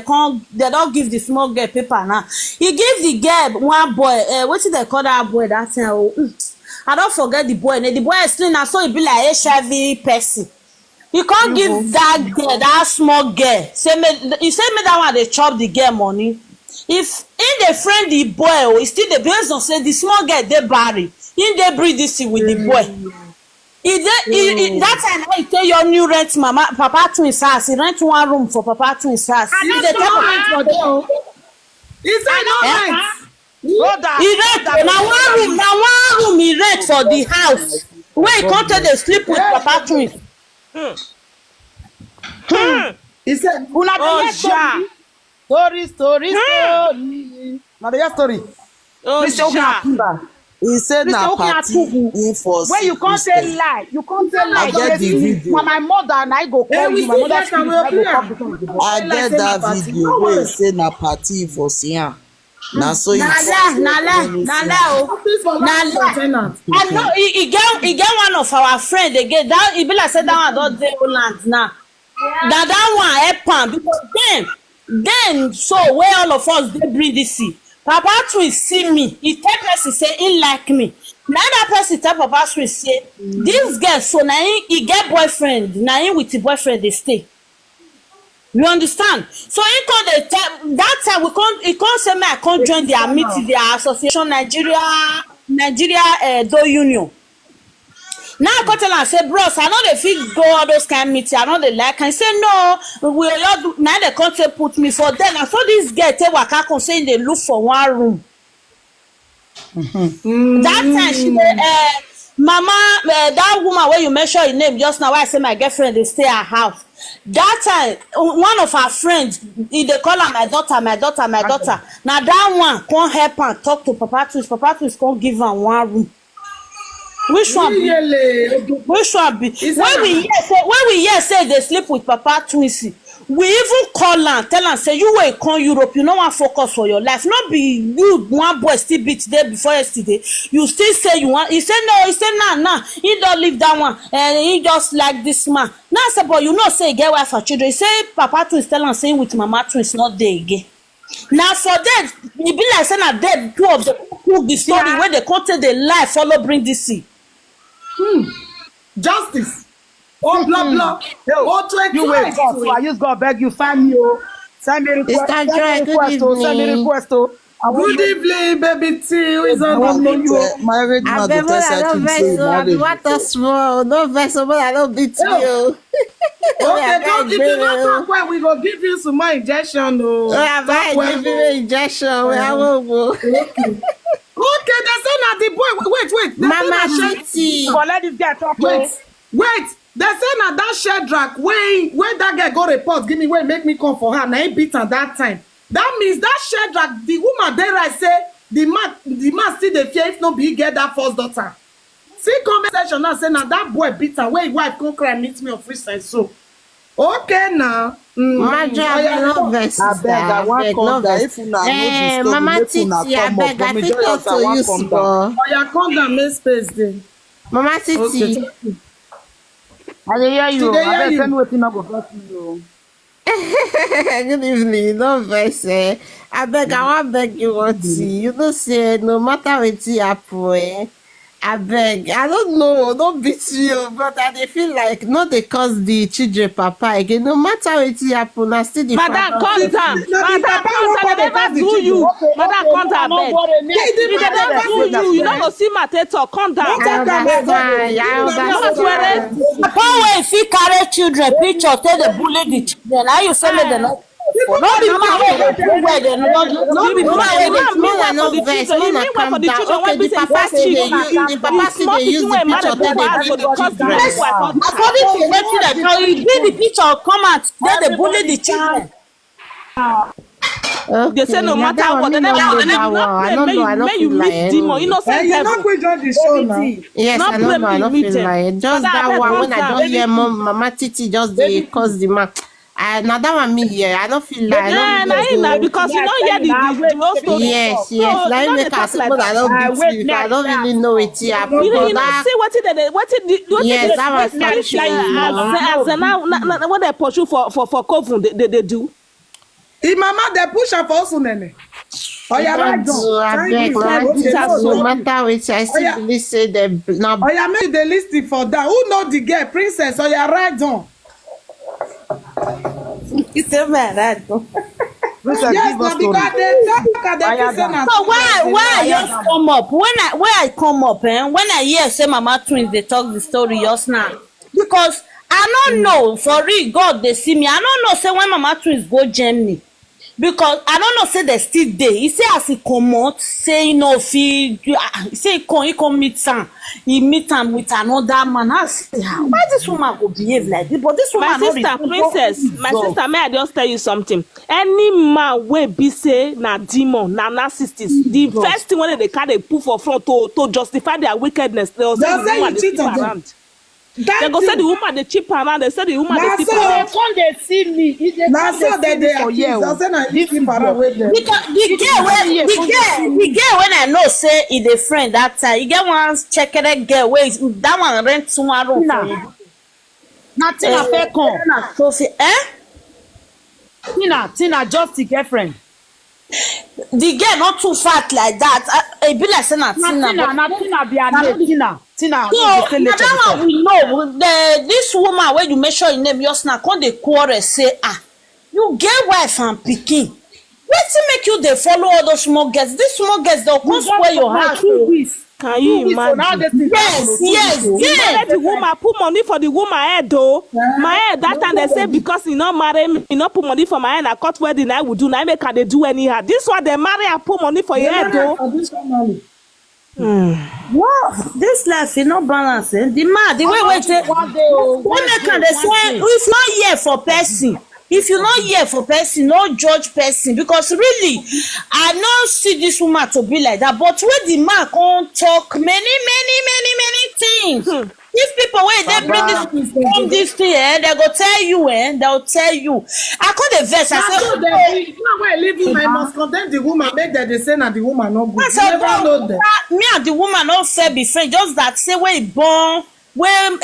don't give the small girl paper now. He give the girl one boy. What did they call that boy that time? I don't forget the boy. The boy is still now, so he be like HIV person. You can't give that girl, that small girl. You say me that one they chop the girl money. If in the friend the boy, or still the based on say the small girl they marry, in they breed this with the boy. That time I tell your new rent mama, papa to his house. He rent one room for papa to his house.
Is that no rent?
He rent now one room he rent for the house. Where he come to the sleep with papa to his.
He said,
Story. Now the story.
He said na party in for
when you can't say lie,
I get the video.
For my mother and I go call you. My mother
I get that video where he say na party for Sian. Na so you
I know he get one of our friend again. That he be like say that one don't dey Holland now. That one help am because then so where all of us they bring this see. Papa twins see me. He tell person say he like me. Now that person tell Papa twins say this girl so now he get boyfriend. Now he with the boyfriend they stay. You understand? So he called that time he can't say me I can't join their meeting, their association Nigeria Do Union. Now I come tell am say bros I know they fit go all those kind of meeting I know they like and say no we all do now they come say put me for them and so this girl tell waka come say they look for one room. That time she mama that woman where you mention her name just now why I say my girlfriend they stay at house. That time one of her friends they call her my daughter. Now that one come help and talk to Papa Twins come give her one room. Which one be? When we hear say they sleep with Papa Twins, we even call am tell am say you wey come Europe you no wan focus for your life. Not be you one boy still beat there before yesterday. You still say you want. He say no. He say nah. He don't leave that one and he just like this man. Now say but you know say he get wife for children. He say Papa Twins tell am say with Mama Twins not there again. Now for that e be like say na dead two of the cook the story where they come tell the lie follow bring this see.
Justice. Oh, blah, blah. Oh, to
you wait, God. So I use God beg you, find me. Send me request. Send me request.
Good evening, baby T. Who is
I
on
want
the
to
phone?
married
I
man
bet
to
when
test
I
I
don't
keep
vex
saying
so I be
married.
what a small. No vex so I don't beat
Yo.
you.
Okay, don't, if you don't talk well, we go give you some more injection. No.
I
Talk
buy give you injection. Where I won't go.
Okay, they say na the boy. Wait. They
Mama
say na
Titi.
But let this guy talk.
Wait. They say na that Shedrack where that guy go report. Give me where make me come for her. Now he beat her that time. That means that Shedrack, the woman there, I say the man still dey fear if no be he get that first daughter. See comment section now say na that boy beat her. Where his wife come cry meet me on free side so. Okay now.
Mama, I no vex sister.
I want come down. If una know the story,
Mama
make
Titi,
una
I
come
beg,
up.
I
But
fit
majority
talk
of
to
us
you
want come down.
small.
Oya come down, make space then.
Mama Titi.
Okay.
I dey hear you.
She dey hear
I
you.
tell me wetin I go first you.
Good evening, no vex I beg, I wan beg you one thing. You know say no matter wetin happen I beg, I don't know, don't beat you, but I dey feel like no dey cause the children papa again. No matter wetin happen, na still the
Madam,
father.
come down.
No, the
Madam,
papa
come
won't
down. They
come
never
the
do you.
children.
Madam, come down, beg.
The
They
man
never
never
do
see
you. You don't go see Mate talk. Come down.
I understand, I understand.
Papa wey fit carry children picture take dey bully the children. How you say make dem no? No be man wey dey do well dem no be man wey dey
Make una no vex, make una calm down. Okay, the papa still dey use the picture take dey beat the children.
according to wetin dem tell you be the picture come out take dey bully the children.
They say no matter what, they never
I don't know, I don't
make
feel
you
like
meet demon, innocent
You know
devil.
we join the show now.
yes,
Not
I don't know, I
blame
don't
you,
feel
meet them.
like just
But
that
I
one
beg,
when I
calm
don't hear Mama Titi just dey cause the man. Now that one me here, I don't feel like I don't
Nah, because you don't hear the whole story.
yes,
So,
like
you
make
don't
I
talk
suppose I don't beat you. If I don't really know it happened.
You
But
know,
that
see what
yes, that was touching.
what they pursue for coven they do.
The mama they push her for us nene. Oya right
I beg, Mama Titi, no matter which I still believe say them now.
Oya make the list for that. Who know the girl princess? Oya right down.
It's a man that
Yes, na because they talk at the person.
so why I just come up when I come up when I hear say Mama Twins dey talk the story just now because I don't know for real God dey see me I don't know say when Mama Twins go Germany because I don't know say they still dey he say as he comot say he no fit say he come meet am he meet am with another man I say why this woman go behave like this but this woman
My sister princess, my sister, may I just tell you something? Any man wey be say na demon, na narcissist, the first thing when they carry put for front to justify their wickedness, they will say the woman dey cheat around. They go say the woman dey cheat around. They say the woman dey cheat around.
come dey see me
Na so they accuse. I say na this para wey dem.
because the girl when I know say he dey friend that time he get one checked girl wey that one rent one room for him.
Nothing affect come.
Na Sophie
Tina just the girlfriend.
the girl not too fat like that e be like say na
Tina be her name. Tina.
so na that one we know this woman wey you mention her name just now come dey quarrel say you get wife and pikin wetin make you dey follow all those small girls this small girls dey come spoil your house
Can you imagine?
yes
Let the woman put money for the woman head though. My head that time they say because he not marry me, he not put money for my head. I cut wedding I would do. Now make her they do anyhow. This one they marry and put money for your head though.
Wow, this life is not balanced. The man, the way we take one can they say it's not here for person. If you not here for person, no judge person because really, I not see this woman to be like that. But when the man can't talk many things. If people wait, they bring this from this thing, they go tell you, they'll tell you. I call the verse. I say,
I must condemn the woman. Make that they say that the woman not good. You never know that.
Me and the woman not fair be friend. Just that say where he born. When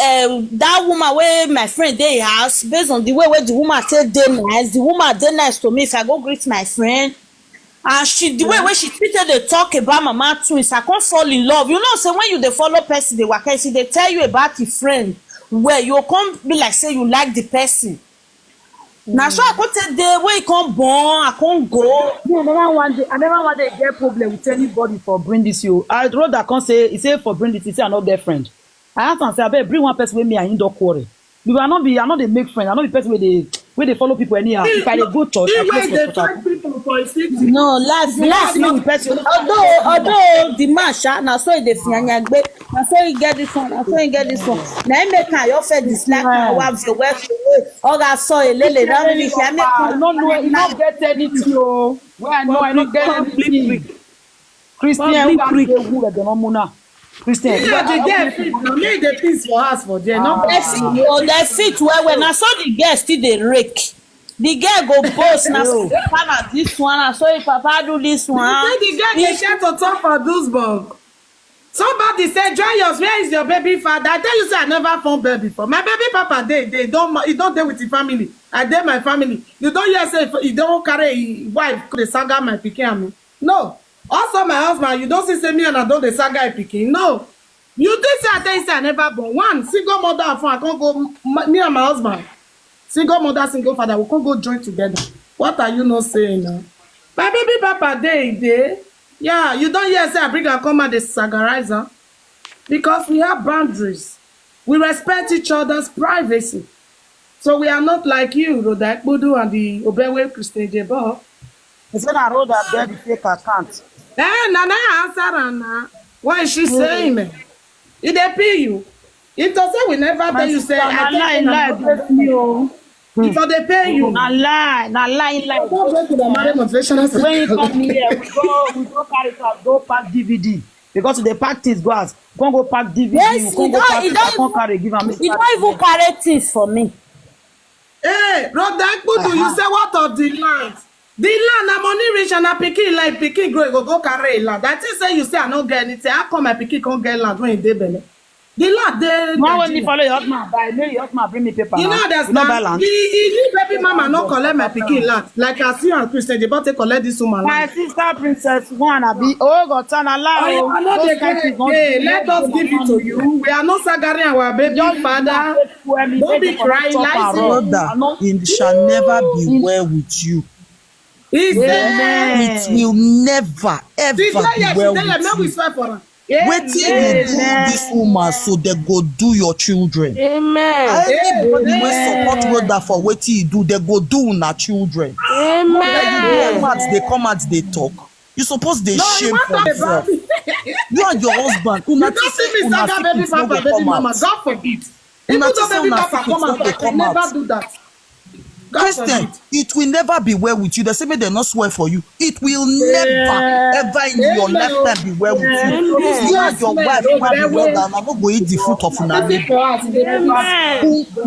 that woman where my friend dey house based on the way where the woman say dey nice to me if I go greet my friend and she the way where she treated the talk about Mama Twins I can't fall in love you know say when you dey follow person dey waka if they tell you about the friend where you come be like say you like the person Na so I go take day wey come born, I can't go.
Me, I never want to get problem with anybody for bring this you. I wrote that can't say he say for bring this, he say I no get friend. I asked am say abeg bring one person with me and him don quarrel. Because I not dey make friends. I not the person where they follow people anyhow. If I dey go church, I go for
No, last
the person.
although the man sha na so e dey fianyagbe, na so e get this one, na so e get this one. Na im make am your face dislike am wa the west. Oga so elele na really fi make
I no know, he not get anything o. Where I know, I not get anything. Christian, who can dey who the no Christian.
Yeah, they get fit. Make the peace for us for there. No,
they fit well. Na so the girl still dey rake. The girl go boast na so papa this one, na so if papa do this one.
The girl dey share to talk for Duisburg. Somebody said, Joyous, where is your baby father? I tell you, say I never found baby before. My baby papa, he don't deal with the family. I dare my family. You don't hear say he don't carry a wife, the saga my pikin. No. Also, my husband, you don't say me and I don't the saga a pikin. No. You did say I tell you, say I never born. One, single mother and father, I can't go, me and my husband. Single mother, single father, we can't go join together. What are you not saying now? My baby papa, they. Yeah, you don't hear say I bring and come out the sagarizer because we have boundaries. We respect each other's privacy. So we are not like you, Rodak Budu and the Obewe Christian Jebo.
He said I wrote that there the fake account.
Nana answer Anna. What is she saying? It dey pay you. It does say we never pay you say I
lie you.
If they pay you.
Na lie.
Don't go to the marriage motivational center.
When you come here, we go carry car, go pack DVD. Because the pack things go as go pack DVD.
Yes,
you go pack it, I carry give am.
You don't even carry things for me.
Hey, Rodak Budu, you say what of the land? The land na money rich and a pikin like pikin go carry land. That is say you say I no get anything. How come my pikin can't get land when dey belle? The land dey.
Why when me follow your husband buy? Maybe your husband bring me paper.
You know understand? The baby mama no collect my pikin land. Like I see on Christian, they about to collect this woman land.
My sister princess wanna be. Oh God, turn allow.
Let us give it to you. We are not sagaring our baby father. Don't be crying like
brother. It shall never be well with you. It will never ever be well with you. Wetin you do this woman so they go do your children.
Amen.
Anybody wey support Rhoda for wetin you do, they go do una children.
Amen.
They come out, they talk. You suppose they shame for yourself. You and your husband.
Una think say una secret no go come out. God forbid.
Una think say una secret no go come out.
Never do that.
Christian, it will never be well with you. They say may they not swear for you. It will never, ever in your lifetime be well with you. You and your wife will be well down. I'm not going to eat the fruit of una labor.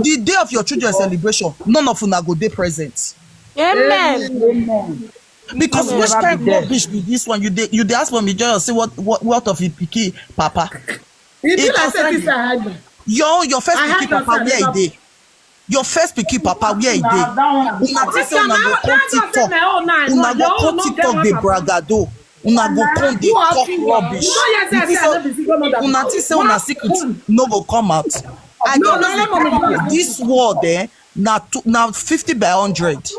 The day of your children's celebration, none of una go dey present.
Amen.
Because which kind of rubbish be this one? You dey ask for me just say what of your pikin papa? Your first pikin papa where e dey? Your first pikin papa where e dey? Una think say una go come TikTok. Una go come TikTok dey bragado. Una go come dey talk rubbish. Una think say una secret no go come out. I don't this world na 50 by 100.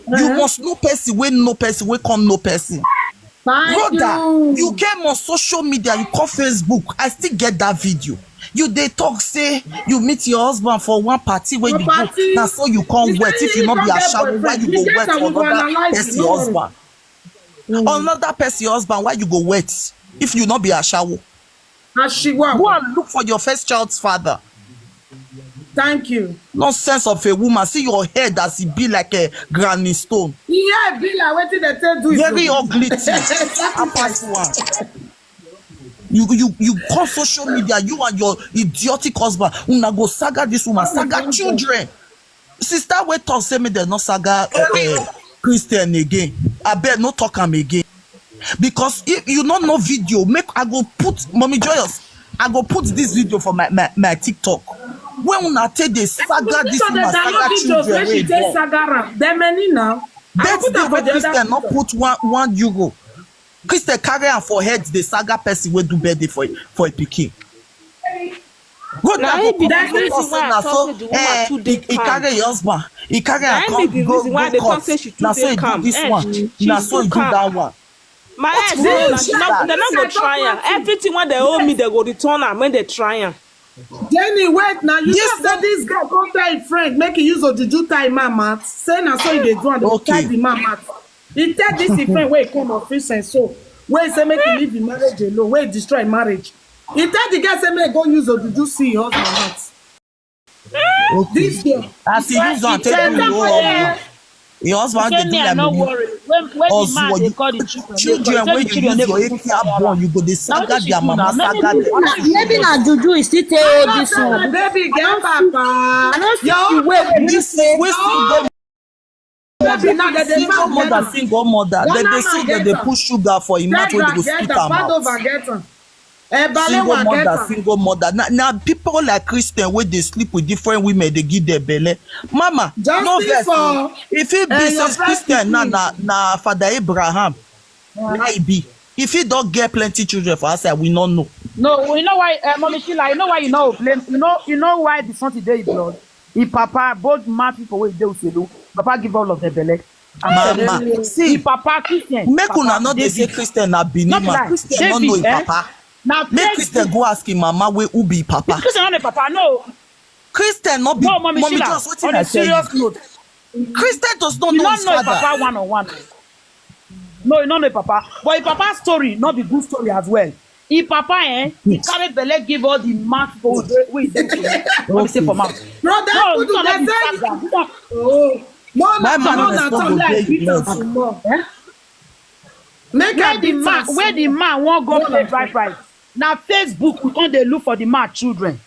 You must know person wey come know person. Brother, you came on social media, you call Facebook. I still get that video. You dey talk say you meet your husband for one party where you go. Now so you come wet. If you not be a shower, why you go wet for another person husband? Another person husband, why you go wet? If you not be a shower. Go and look for your first child's father.
Thank you.
Nonsense of a woman. See your head as it be like a granny stone.
Yeah, be like what did they tell you?
Very ugly thing. You call social media, you and your idiotic husband. Una go saga this woman, saga children. Sister, wait talk say me they not saga Christian again. I bet no talk am again. Because if you don't know video, I go put Mommy Joyous. I go put this video for my TikTok. When una take the saga this woman, saga children, wait
now.
Christian not put one euro. Christian carry am for head the saga person wey do birthday for a pikin. He carry your husband, He carry her
That
come
be the
go
reason why they
court.
can't say she too
Now so he do
calm.
this one.
She's
Now so
too
he do
calm.
that one.
My ex,
What
they're not
this
go
I
try
don't
am.
want
Everything when they owe me, they go return am when they try am.
Jenny, wait now. You
This
just said
one-
this guy go tell his friend, make he use Ojuju tie man mat. Say na so he dey do and they
Okay.
tie the man mat. He tell this his friend where he come of fish and so. Where he say make he leave the marriage alone. Where he destroy marriage. He tell the guy say make he go use Ojuju see his husband mat.
Okay.
This girl.
As he use on take
tell
you
them
go
for
up. Your husband dey do
Me, I
like
no
me.
worry. When the
Also,
man
you-
they call the children,
Children when you use your APR born, you go dey saga their mama saga them.
Maybe na juju is still take all this
Tell
one.
my baby get papa.
I don't see
Yo,
the way
This is we single
baby now that they
single mother, single mother. Then they say that they put sugar for him mouth when they go spit am
bad
out.
over get am.
Single
Balewa get
mother,
am.
single mother. Now people like Christian where they sleep with different women, they give their belly. Mama,
Justice
no vex.
for,
If it be
your
says Christian,
friend
na Father Abraham, might be. If he don't get plenty children for us, we don't know.
No, you know why, Mommy Sheila, you know why you know blame. You know why the son today is blood. If Papa both mad people wey dey Uselu, Papa give all of their belly.
Mama, see,
If Papa Christian,
make
Papa,
una not dey say
David.
Christian na Benin
Not
man.
like
Christian no know him
David,
papa.
Now
Make Christian go ask him mama who be papa.
Christian not the Papa, no.
Christian not be
No, Mommy Sheila,
just wetin
on
I
a
tell
serious
you.
note.
Christian does not
You
know
don't
his
know if
father.
Papa one on one. No, you don't know if Papa. But if Papa's story, not be good story as well. If Papa, he carry belle give all the mark for we do. What we say for mouth.
Brother,
No,
who
this
do
one
they
not be
say?
saga. This one-
Oh, no,
My
no,
man
no,
is
no,
not
no,
go
like
pay
beat
you
am
blood.
some more.
Eh?
Make
Where
I
the
beat
man,
am
where
some
the
more.
man won't go play right. Now Facebook, we can't they look for the man children.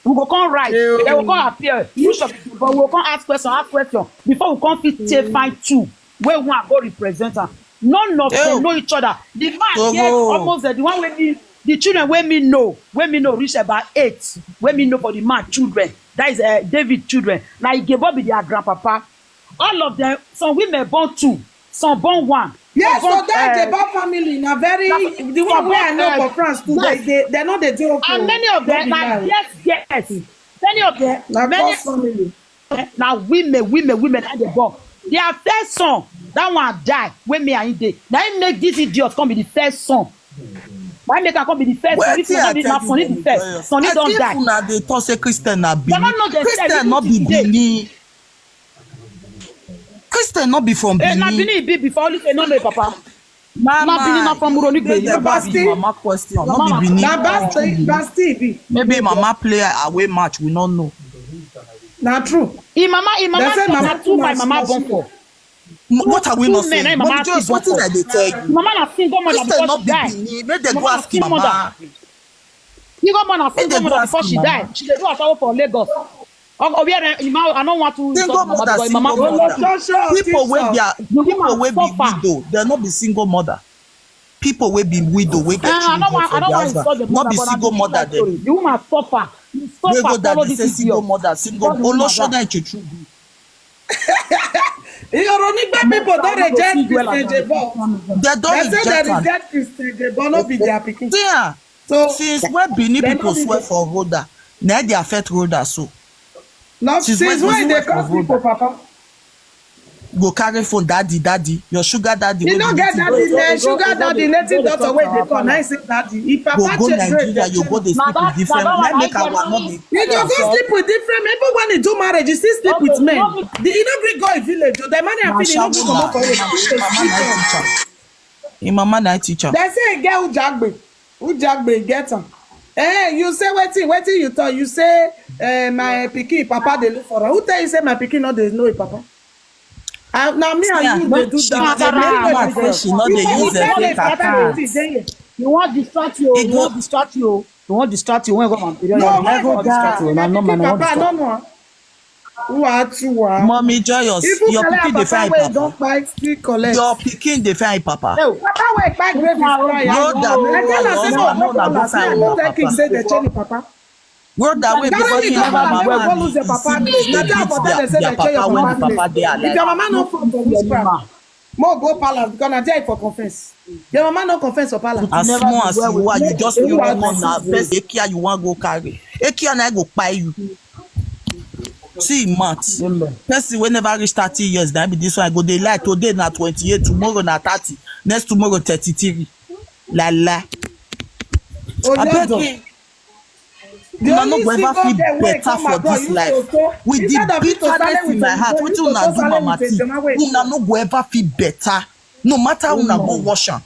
We go come write.
Ew.
They will come appear. Push up, but we will come ask question before we come fit say find two. Where one go represent her. None of
Ew.
them know each other. The man
Oh.
get almost the one where me, the children where me know reach about 8. Where me know for the man children. That is David children. Now he gave up with their grandpapa. All of them, some women born 2, some born 1.
Yes,
Some
so
born,
that Jeba family na very the one wey I know for France too.
yes.
They know the joke.
And many of them, like yes. Many of them,
na
many
first family.
now women and the born. Their first son, that one die. When me and dey. Now he make this idiot come be the first son. Why make her come be the first son? If you not be my son, he the first. Son, he don't die.
If una dey talk say Christian na
They
Benin,
don't know themselves.
Christian not be Benin. Christian not be from
Na
Benin.
Benin be before only say no know papa.
Mama,
Na Benin na from Uronigbe.
They never ask mama question. Not be Benin.
Na Basti be.
Maybe mama play away match. We don't know.
Na true.
In mama,
They say
mama
mama
two my
too
mama
much
born for.
What are we not
Two men,
saying?
mama
But just
still
what did I dey tell you?
Mama na single mother
Christian
before
not
she
be
die.
Benin. Make them go
Mama
ask
still
mama.
mother. You got man a
Make
single
them go
mother
ask
before she
mama.
died. She dey do herself for Lagos. I don't want to
Single
talk about
mother,
because
single
mama
mother. People wey be
suffer.
widow, they're not be single mother. People wey be widow, wey get
I
children
don't want
for their
to insult the
husband, not
mother,
be
but
single
I'm
mother.
the
Them
The woman suffer.
wey
Suffer,
go that
follow
they
this
say single
idiot.
mother, single.
Follow the
Olosho
mother.
na ichuchu.
Ironigbe people don reject Christian Jebo.
They don't
They say
reject
they
am.
reject Christian Jebo, no be their pikin.
Yeah.
So
Since when Benin
they
people
no be
swear
the-
for Rhoda, now they affect Rhoda so.
Now
Since
since
when
when
they
they
swear
call
for
people papa.
Go carry phone, daddy, your sugar daddy.
You
wey
no
be
get
native
daddy, sugar daddy, native
go
daughter wey
dey
dey
talk
call.
our
Na him say daddy. If
Go
papa
go
change grade,
Nigeria, you go dey sleep with different.
that one
Let make
I
our
get
not be.
you go go sleep with different men. Even when he do marriage, he still sleep with men. You no gree go a village. The man and feel no gree comot for road.
Im mama na teacher.
They say e get Ujagbe get am. You say wetin you talk? You say my pikin papa dey look for am. Who tell you say my pikin no dey know him papa? Na me and you dey do that.
She no dey use fake account.
You want distract you.
It
You
go-
want distract you. You want distract you when you go and period.
No,
You want distract you.
my
No, man,
pikin
I want
papa
distract
no know. Who are two?
Mommy joyous,
Even
your
Kale
pikin dey
papa
find
wey don
papa.
kpai still collect.
Your pikin dey find papa.
you.
Papa wey kpai grave is cry.
Rhoda,
I tell her say
your
no,
husband no na go
say I
find
no
una
take him
papa.
say dey change him papa.
Rhoda wey before
Carry
he
me
have
go
her
palace,
mama
go
and
lose your
his
papa
siblings
place.
dey
Na there
beat
for them they say
their
they change your
papa when
papa
the papa
place.
dey
If your
alive.
mama no come to this crowd, more go palace because na there you for confess. Your mama no confess for palace.
As small as you are, you just
You
feel
are
one na
the
best ekia you wan go carry. Ekia na go kpai you. See, math.
Amen.
Person wey never reach 30 years, na be this one. I go dey lie. Today na 28, tomorrow na 30, next tomorrow 33. La.
Oh,
I beg
Lord.
you. Una no go ever feel better for this life. With the bitterness in my heart, wetin una do mama T, una no go ever feel better. No matter una go wash am.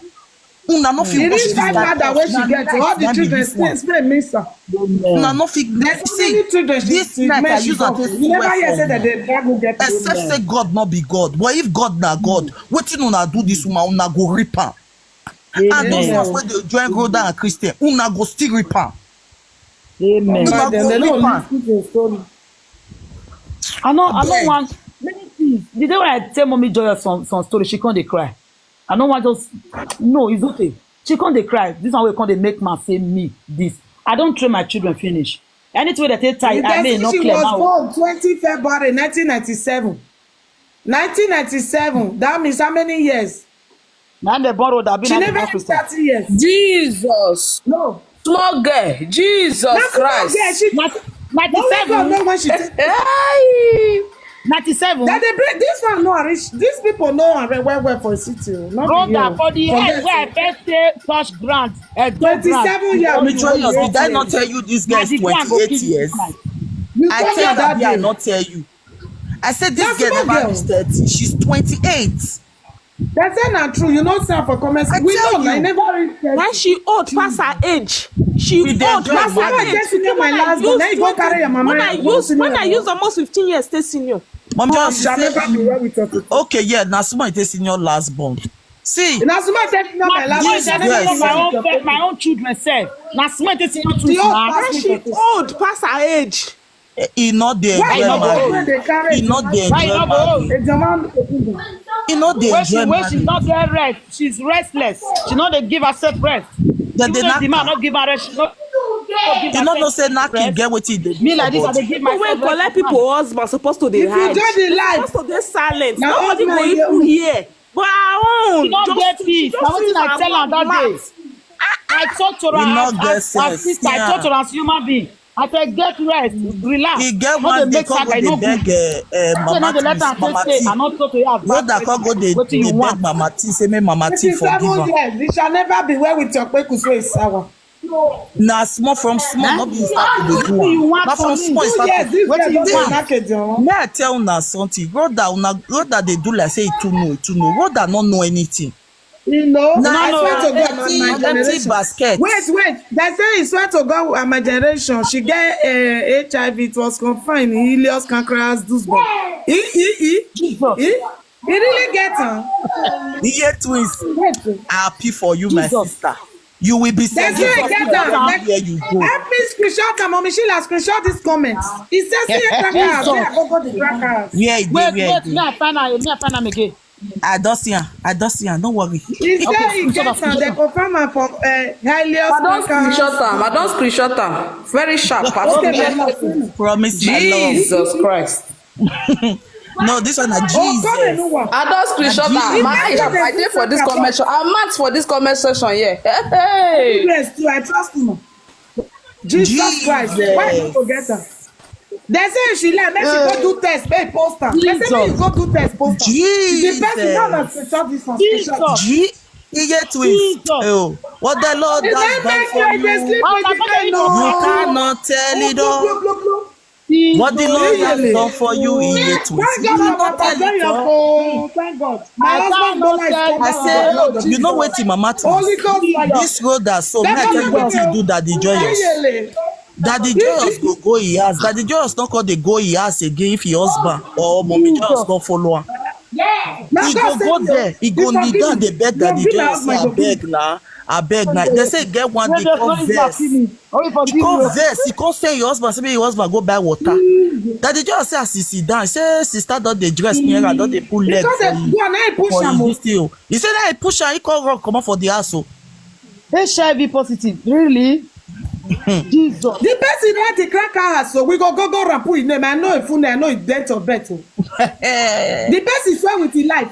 Una no fit wash
this
this life.
when she gets all the children still miss her.
Una no fit see this night I use am take swear for you. Except say God no be God, but if God na God, wetin una do this woman, una go rip am. And those ones wey dey join Rhoda and Christian, una go still rip am.
Amen.
Una go rip am.
I don't want many things. The day when I tell mommy Joy some story, she can't dey cry. I don't want just no, it's okay. She can't dey cry. This one way can't dey make man say me this. I don't train my children finish. Anything that they tie, I may not clear
now. She was
now.
born 20 February 1997. 1997. That means how many years?
Now they borrowed that.
She never reached 30 years.
Jesus.
No.
Small girl. Jesus Christ.
Yeah, she
97.
know when she
Hey.
97.
that they bring this one no rich. These people know well for a city.
Rhoda, for the head where I first say touch grant.
27 years.
Majority, did I not tell you this girl is 28 years? I tell that I not tell you. I said this girl never reached 30. She's 28.
That's not true. You know, sir, for comments.
I
We
tell
know, I
you.
never reached 30.
When she old past her age. She
We
old
dey enjoy
past
marriage.
her age.
Just senior my last born. Now you go carry your mama.
When I use almost 15 years, stay senior.
Mom just
Shall never be where we talk.
okay, yeah, now someone is in your last born. See,
Now, somebody take my last
This
born.
girl
My own children say. Now smart is your
The
truth
old
now.
pass
When she old past her age.
he not the
Why you
enjoy
not go when
marriage.
they carry
He not the
Why you
enjoy
not go?
marriage.
a German?
He not the
When she
enjoy
not
marriage.
get rest, she's restless. She not dey give herself rest.
Then they
Even if the man
not.
not give her rest, she not give
They not know
herself
say knacking
rest.
get what he did.
Me like this, I dey give
People
myself
wey collect people husband supposed to dey
If you
hide.
join the life,
Supposed to dey silent.
Now,
Nobody go
husband,
even hear. But our own.
She not get peace. Na wetin I tell her that day. I talk to her
We not get
as
sense,
sister. I
yeah.
talk to her as human being. I said, get rest, relax.
He get
No
one
dey
day
make
come
sack,
go
I
dey
no
beg
good. Say
mama
no dey let
T,
her
mama
say
T.
I not talk to you as
Rhoda come go dey
wetin you
beg
want.
mama T say make mama T forgive
57
her.
years. It shall never be where we talk. Because we sour.
Na small from small, no be start to dey do
Wetin you
am.
want
Na
from
from
me?
small e
2
start
years.
to.
This
Wetin
girl
you
don
think?
market John.
May I tell una something? Rhoda dey do like say e too know. Rhoda no know anything.
You know,
Na
I swear to God, my
empty
generation.
basket.
Wait. They say he swear to God, my generation. She get HIV. It was confined. Helios, Cancras, Dusbon. He really get her.
Iye twins.
Wait.
Happy for you, my
Jesus.
sister. You will be
That's
sending
why I get her.
where you go.
Help me screenshot her, mommy. Sheila screenshot this comment. He says, see a crackers. I go the crackers.
Where e dey,
Wait,
where e
me
dey?
I find am again.
I don see am. Don't worry.
He said he gets her. They confirm her for Helios,
I don't
Cancras.
screenshot am. Very sharp.
Okay, but
Promise my love.
Jesus Christ.
No, this one na
oh, come and
Jesus.
know what?
I don screenshot am. I dey for this comment section. I'm marked for this comment section here. Hey.
Yes, too. I trust him. Jesus Christ. Why you forget her? They say she left. Make she go do test. Make post her. They say make you go do test. Post her. The person now that screenshot this one. Screenshot.
Iye twins.
Jesus.
Oh, what the Lord
Is
has
that
done
make
for
you dey
you.
sleep
Oh,
with
na
the
better
kind
you
of-
You cannot tell it all.
Look, look, look.
What the Lord has done for you, Iye twins.
Thank
You
God
cannot
I'm
tell
join
it
your
all.
phone. Thank God. My
I
husband
cannot
don't like
tell
I
scandal.
say, you know wetin mama
Holy
twins.
Ghost fire.
This road that so make I tell you wetin do Daddy Joyous.
Really?
Daddy Joyous go he house. Daddy Joyous no come dey go he house again if he husband or mommy Joyous no follow am.
Now
He
God
go
save
there.
you.
He go
You
kneel
forgive
down
me.
dey beg
You
Daddy
forgive my
Joyous say
husband,
abeg na. They say e get one day come vex. He come vex. He come say your husband say make your husband go buy water. Daddy Joyous say as he sit down, he say sister don dey dress near her, don dey put leg
Because
for
they
you.
go and I push
For
am.
you this thing o. He say that he push am, he come run comot for the house o.
HIV positive, really? Jesus.
The person write the cracker house, so we go and put his name. I know a full name, I know his date of birth. The person swear with his life.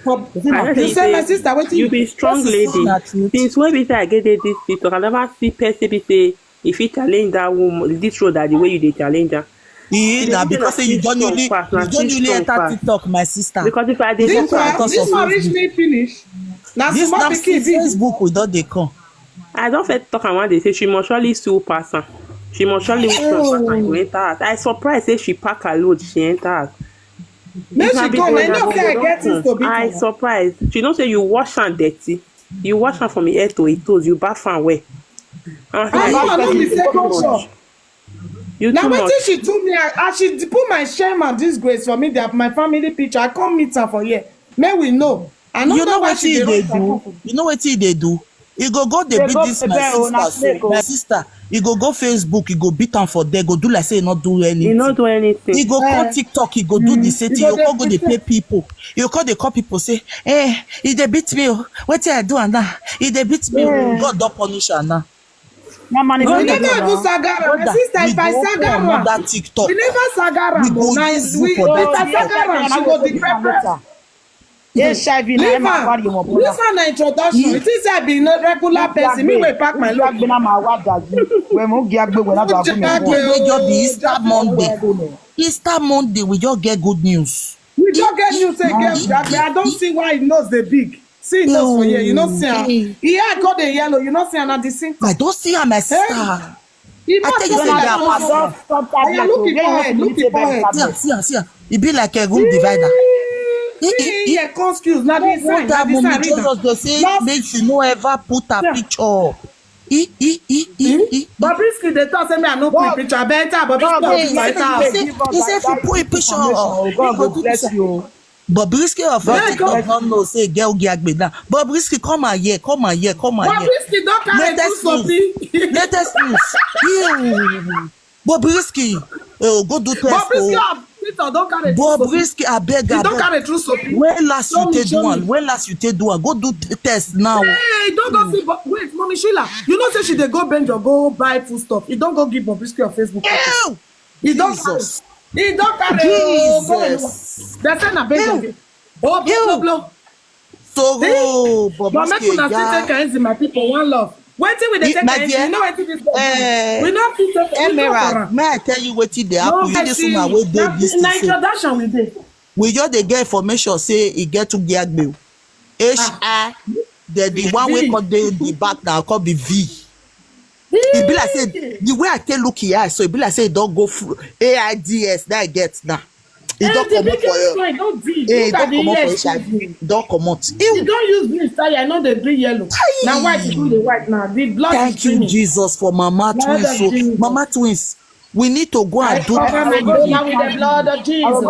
You say my sister, what
you be strong lady. Since when we say I get this TikTok, I never see person be say if you challenge that woman, this road that the way you dey challenge her.
Yeah, because you don't really enter TikTok, my sister.
Because if I did
this one reach me finish. Now
this Facebook we don't dey come.
I don't fit talk and one day say she must surely sue person. She must surely go enter house. I surprised say she pack her load, she enter house.
Make she come, I know say I get things to be.
I surprised. She don't say you wash and dirty. You wash her from your head to her toes, you bath and wear.
I know me second shop. Now wetin she do me, as she put my shame and disgrace for me, that my family picture, I come meet her for here. May we know. I know what she dey do.
You know what they do? You go dey beat this my sister. You go Facebook, you go beat am for there, go do like say you not do anything.
You not do anything.
You go call TikTok, you go do the same thing. You go dey pay people. You dey call people say, he dey beat me. What I do now? He dey beat me. God don't punish her now.
We never do Sagara. My sister, if I Sagara,
that TikTok.
We never Sagara.
We go use for
Sagara. She go declare.
Yes, I be
this one na introduction. It is I be no regular person. Me will pack my load.
We just be Easter Monday. Easter Monday, we just get good news.
We just get news again. I don't see why it knows the big. See it knows for here. You know see her. Here I got the yellow. You know see her not the same.
I don't see her, my sister.
I tell you, looking for her.
See her. It be like a room divider.
Yeah, excuse. Now this sign.
That moment just say make you no ever put a picture.
Bobrisky, they talk say me I no put picture. Better, Bobrisky.
He say if you put a picture, God bless you. Bobrisky of TikTok don't know say girl giagbe now. Bobrisky come here.
Bobrisky don't carry
latest news. Bobrisky, go do test. Bobrisky, I beg.
Don't carry true soap.
When last you take do one? Go do test now.
Hey, don't go see. Wait, Mommy Sheila, you know say she dey go bench or go buy food stuff. You don't go give Bobrisky on Facebook. He don't carry.
Jesus.
That's an bench. Oh, blow.
So Bobrisky.
But make una still take easy, my people. One love. Wetin we dey take easy. You know wetin this go. We not fit take
Emerald, may I tell you wetin dey happen? You this woman wey dey this thing.
Na introduction we dey.
We just dey get information say e get to giagbe. The one wey come dey the back now come be V. E be like say the way I take look here, so e be like say e don go through AIDS that I get now. E don comot for you. E don comot for HIV. Don comot.
You don use green style. I know they do yellow. Now white you do the white now. The blood.
Thank you, Jesus, for Mama Twins. So, Mama Twins, we need to go and do
the blood of Jesus.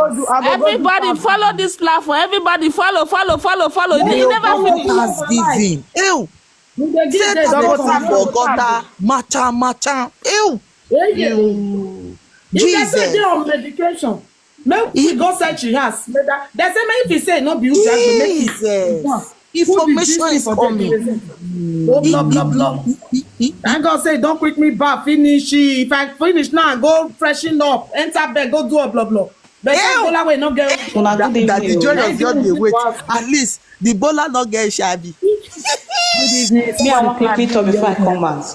Everybody follow this platform. Everybody follow. You never finish.
Thanksgiving. Ew. Say that for gutter. Macha. Ew.
Jesus. They on medication. Make we go search your house. They say if you say no be you just make it.
Information is coming.
Blah. I'm gonna say don't quit me back. Finish. If I finish now, go freshen up. Enter bed. Go do a blah. But go away. No get.
That the joy of God dey wait. At least the bola no get shabby.
Me, I want quickly talk before I come out.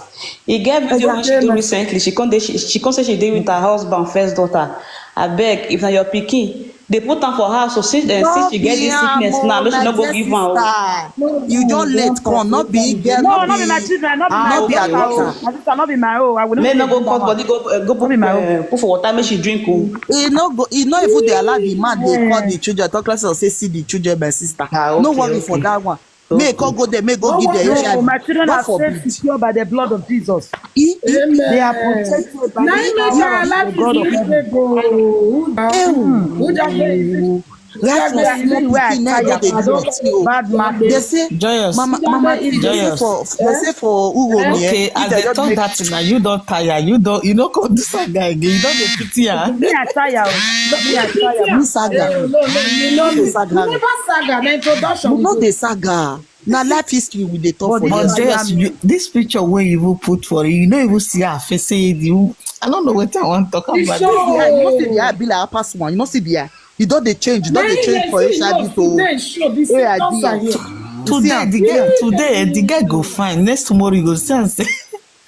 He get video when she do recently. She come say she did with her husband, first daughter. I beg, if na your pikin, they put am for house. So since she get this sickness now, no she no go give am.
You don't let come, not be girl.
No, not be my children, not be my daughter. My sister, not be my own. I will not.
May no go cut body, go put for water, make she drink.
He no even dey allow the man dey call the children. Talk like say see the children, my sister. No worry for that one. May go there, may go give their HIV.
My children are safe, secure by the blood of Jesus. They are protected by the blood of Jesus.
They say,
Joyous.
Mama,
Joyous.
They say for Ugo.
Okay, as they talk that now, you don't tire. You know, come do saga again. You don't get pity.
Me I tire.
Me saga.
No, never saga. The introduction.
Not the saga. Now life history with the talk for
Joyous, this picture where you put for you know you see her face. I don't know what I want to talk about.
You know see the be like pass one. You know see the You don't they change. Don't they change for HIV to AID.
Today the guy go fine. Next tomorrow you go say.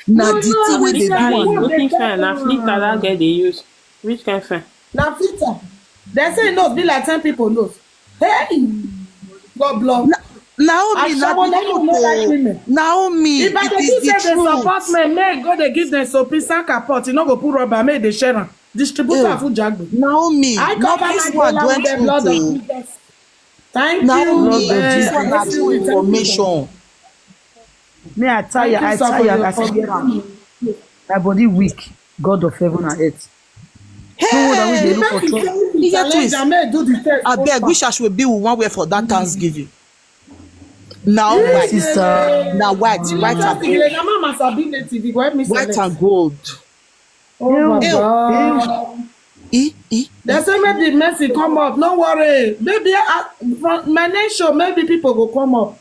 Now the thing wey they do.
Looking fine. Now filter that guy they use. Which kind fine?
Now filter. They say nose be like 10 people nose. Hey, God block.
Naomi, Naomi,
if I
it is the
say
truth.
they support me, may go they give them soapy sanka pot. You know go put rubber, may they share them. Distributor food jagbe.
Naomi,
I cover
this
my
one
dollar with the blood of
went
Jesus. Thank
Naomi,
you.
this one has true information.
Me, I tell you, I say, my body weak. God of heaven and earth.
Hey,
I
I beg, wish I should be with one way for that Thanksgiving. Now, white,
sister.
now white and gold.
Oh my God. They say maybe Mercy come up. No worry. Maybe my next show, maybe people will come up.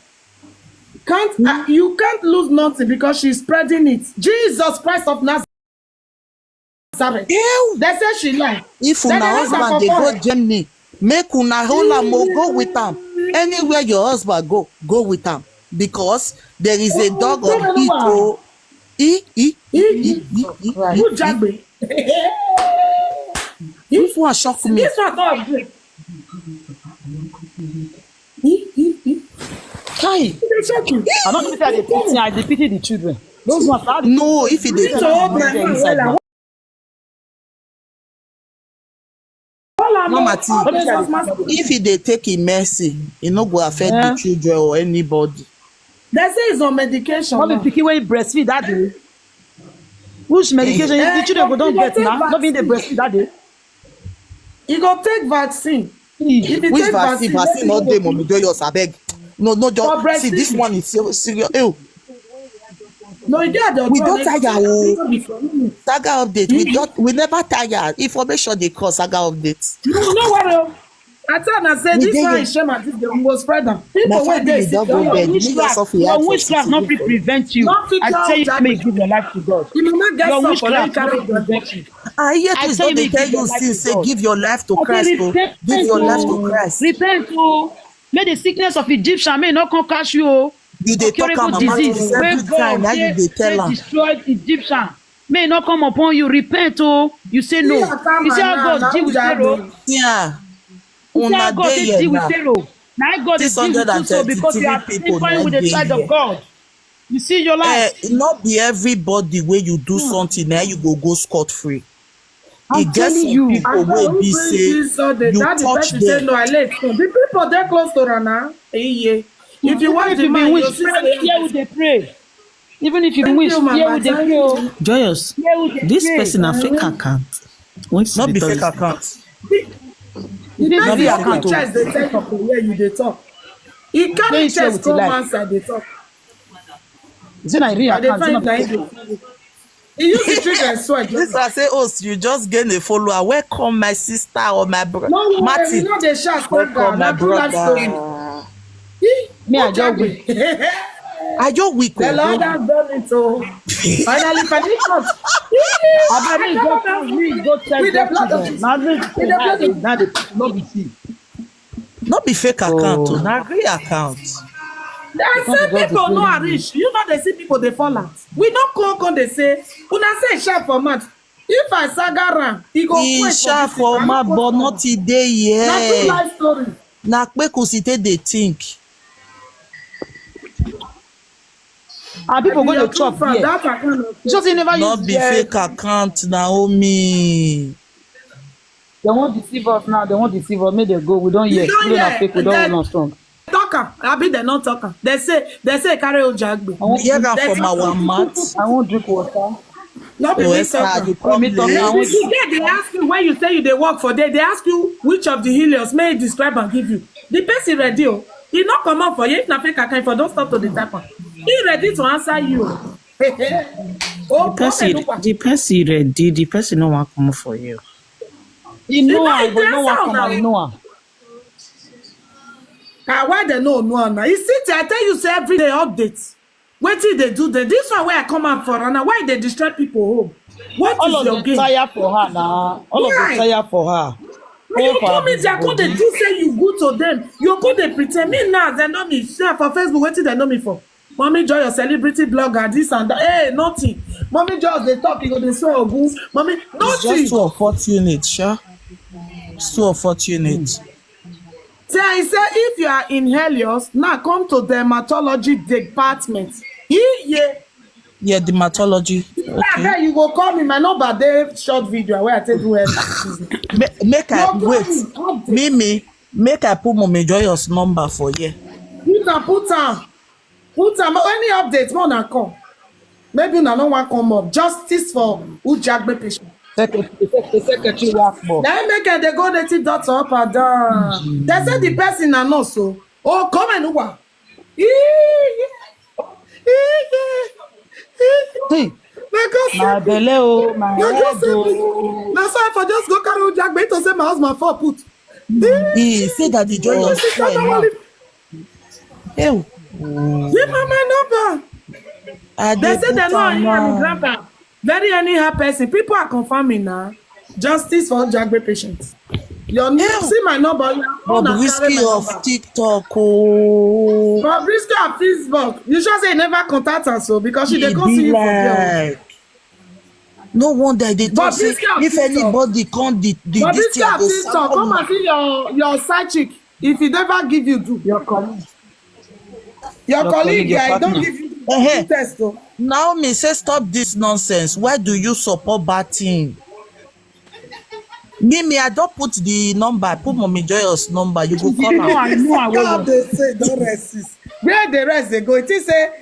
You can't lose nothing because she's spreading it. Jesus Christ of Nazareth. They say she lie.
If una husband they go Germany, make una hold am go with them. Anywhere your husband go with them. Because there is a dog on it.
Who jagbe?
This one shock me.
This one not great.
Hi. I don't think I defeated the children. Those ones are
no, if it is Mama T, if they take it mercy, it no go affect the children or anybody.
They say it's on medication.
What be picky when you breastfeed that day? Which medication the children go don't get now? Not being the breastfeed that day.
You go take vaccine.
Which vaccine? Vaccine not dey mommy do yours abeg. No, just see this one is serious. Ew.
No, you get
we don't tire. Saga update. We never tire. Information they call saga updates.
No worry. I tell her say this one is shame and this the most spread them. People wey dey sick
your witchcraft not prevent you. I tell you make give your life to God.
Your
witchcraft not prevent you.
I hear things don't they tell you since say give your life to Christ. Give your life to Christ.
Repent oh. May the sickness of Egyptian may not come catch you oh.
You dey talk about disease every time now you dey tell am.
Destroyed Egyptian may not come upon you. Repent oh. You say no. You say how God deal with Pharaoh.
Yeah.
You say how God deal with Pharaoh. Now God is dealing with you so because you are different with the side of God. You see your life.
Not be everybody where you do something now you go scot free.
I'm telling you,
people will be say you touch them.
No, I let the people they close to Rana. If you want to be wish,
here would they pray. Even if you wish, here would they pray.
Joyous, this person a fake account.
Not be fake account.
Not be account. They take up where you they talk. You can't just come answer they talk.
Is it a real account?
He used to treat and sweat.
This I say, oh, you just gain a follower. Welcome my sister or my brother.
No,
Martin.
You know the shots.
Welcome my brother.
Me, I just weak.
I just weak.
The Lord has done it so. Finally,
go check the
not be fake account, not real account.
I say people no are rich. You know they see people they fall out. We don't come they say, when I say sharp format, if I saga he go
sharp format, but not today yet.
Not too life story.
Na kwekusite they think.
Are people going to chop here? Just never
not be fake account, Naomi.
They won't deceive us now. They won't deceive us. May they go. We don't hear. We don't have fake. We don't know strong.
Talker. I be they not talker. They say carry on jagbe.
I won't hear that from our mat.
I won't drink water.
Not be talker. They ask you when you say they work for day. They ask you which of the helios may you describe and give you. The person ready. He not come out for you. If not fake account, for don't stop to the type. He ready to answer you.
The person ready. The person no want come for you.
You know I but no one come out. You know
why they know now? You see, I tell you say every day updates. Wait till they do this one where I come out for and why they distract people home. What
all
is your
of
game?
Tire for her now. All of them tire for her.
When you come in there, come they do say you good to them. You go they pretend me now. They know me. Share for Facebook. What did they know me for? Mommy Joy, your celebrity blogger, this and that. Hey, nothing. Mommy Joy, they talk. You go they say good. Mommy, nothing.
It's just 2 or 4 units, sure. It's 2 or 4 units.
So I say if you are in Helios, now come to the dermatology department.
Yeah, dermatology.
Okay. You go call me. My number there, short video where I tell you everything.
Make I wait. Mimi, make I put Mommy Joyous number for you.
Put am. Any updates, more than come. Maybe no one come up. Justice for Ujagbe patient.
Secretary work for.
Now make they go native doctor up and down. They say the person na no so. Oh, come and over.
Hey, my belly, oh, my head, oh.
That's why I just go carry Ujagbe to say my husband for put.
He said that the Joyous friend. Ew.
Give her my number. They say they're not any grandpa. Very anyhow person. People are confirming now. Justice for Jagbe patients. Your name, see my number.
Bobrisky of TikTok. Oh.
Bobrisky of Facebook. You should say never contact us so because she they can't see you for there.
No wonder they don't say if anybody can't this
thing of TikTok, come and see your side chick. If he never give you do your colleague. Your colleague, I don't give you test though.
Naomi say stop this nonsense. Why do you support bad thing? Mimi, I don't put the number. I put Mommy Joyous number. You go call her.
They say don't resist. Where the rest they go? It is say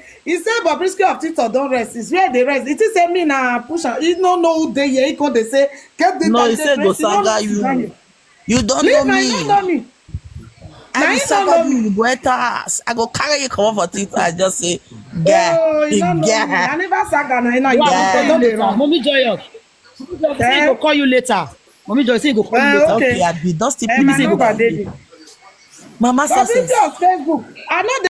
Bobrisky of TikTok don't resist. Where the rest? It is say me na push. You don't know who they here. They say get the.
No, he said go saga you. You don't know me.
Don't know me.
I go carry you come for TikTok. I just say,
I never saga na.
Mommy Joyous. Say go call you later. Mommy Joyous say go call you later.
Okay, I be don't still put
my number.
Mama says.
Facebook. I know.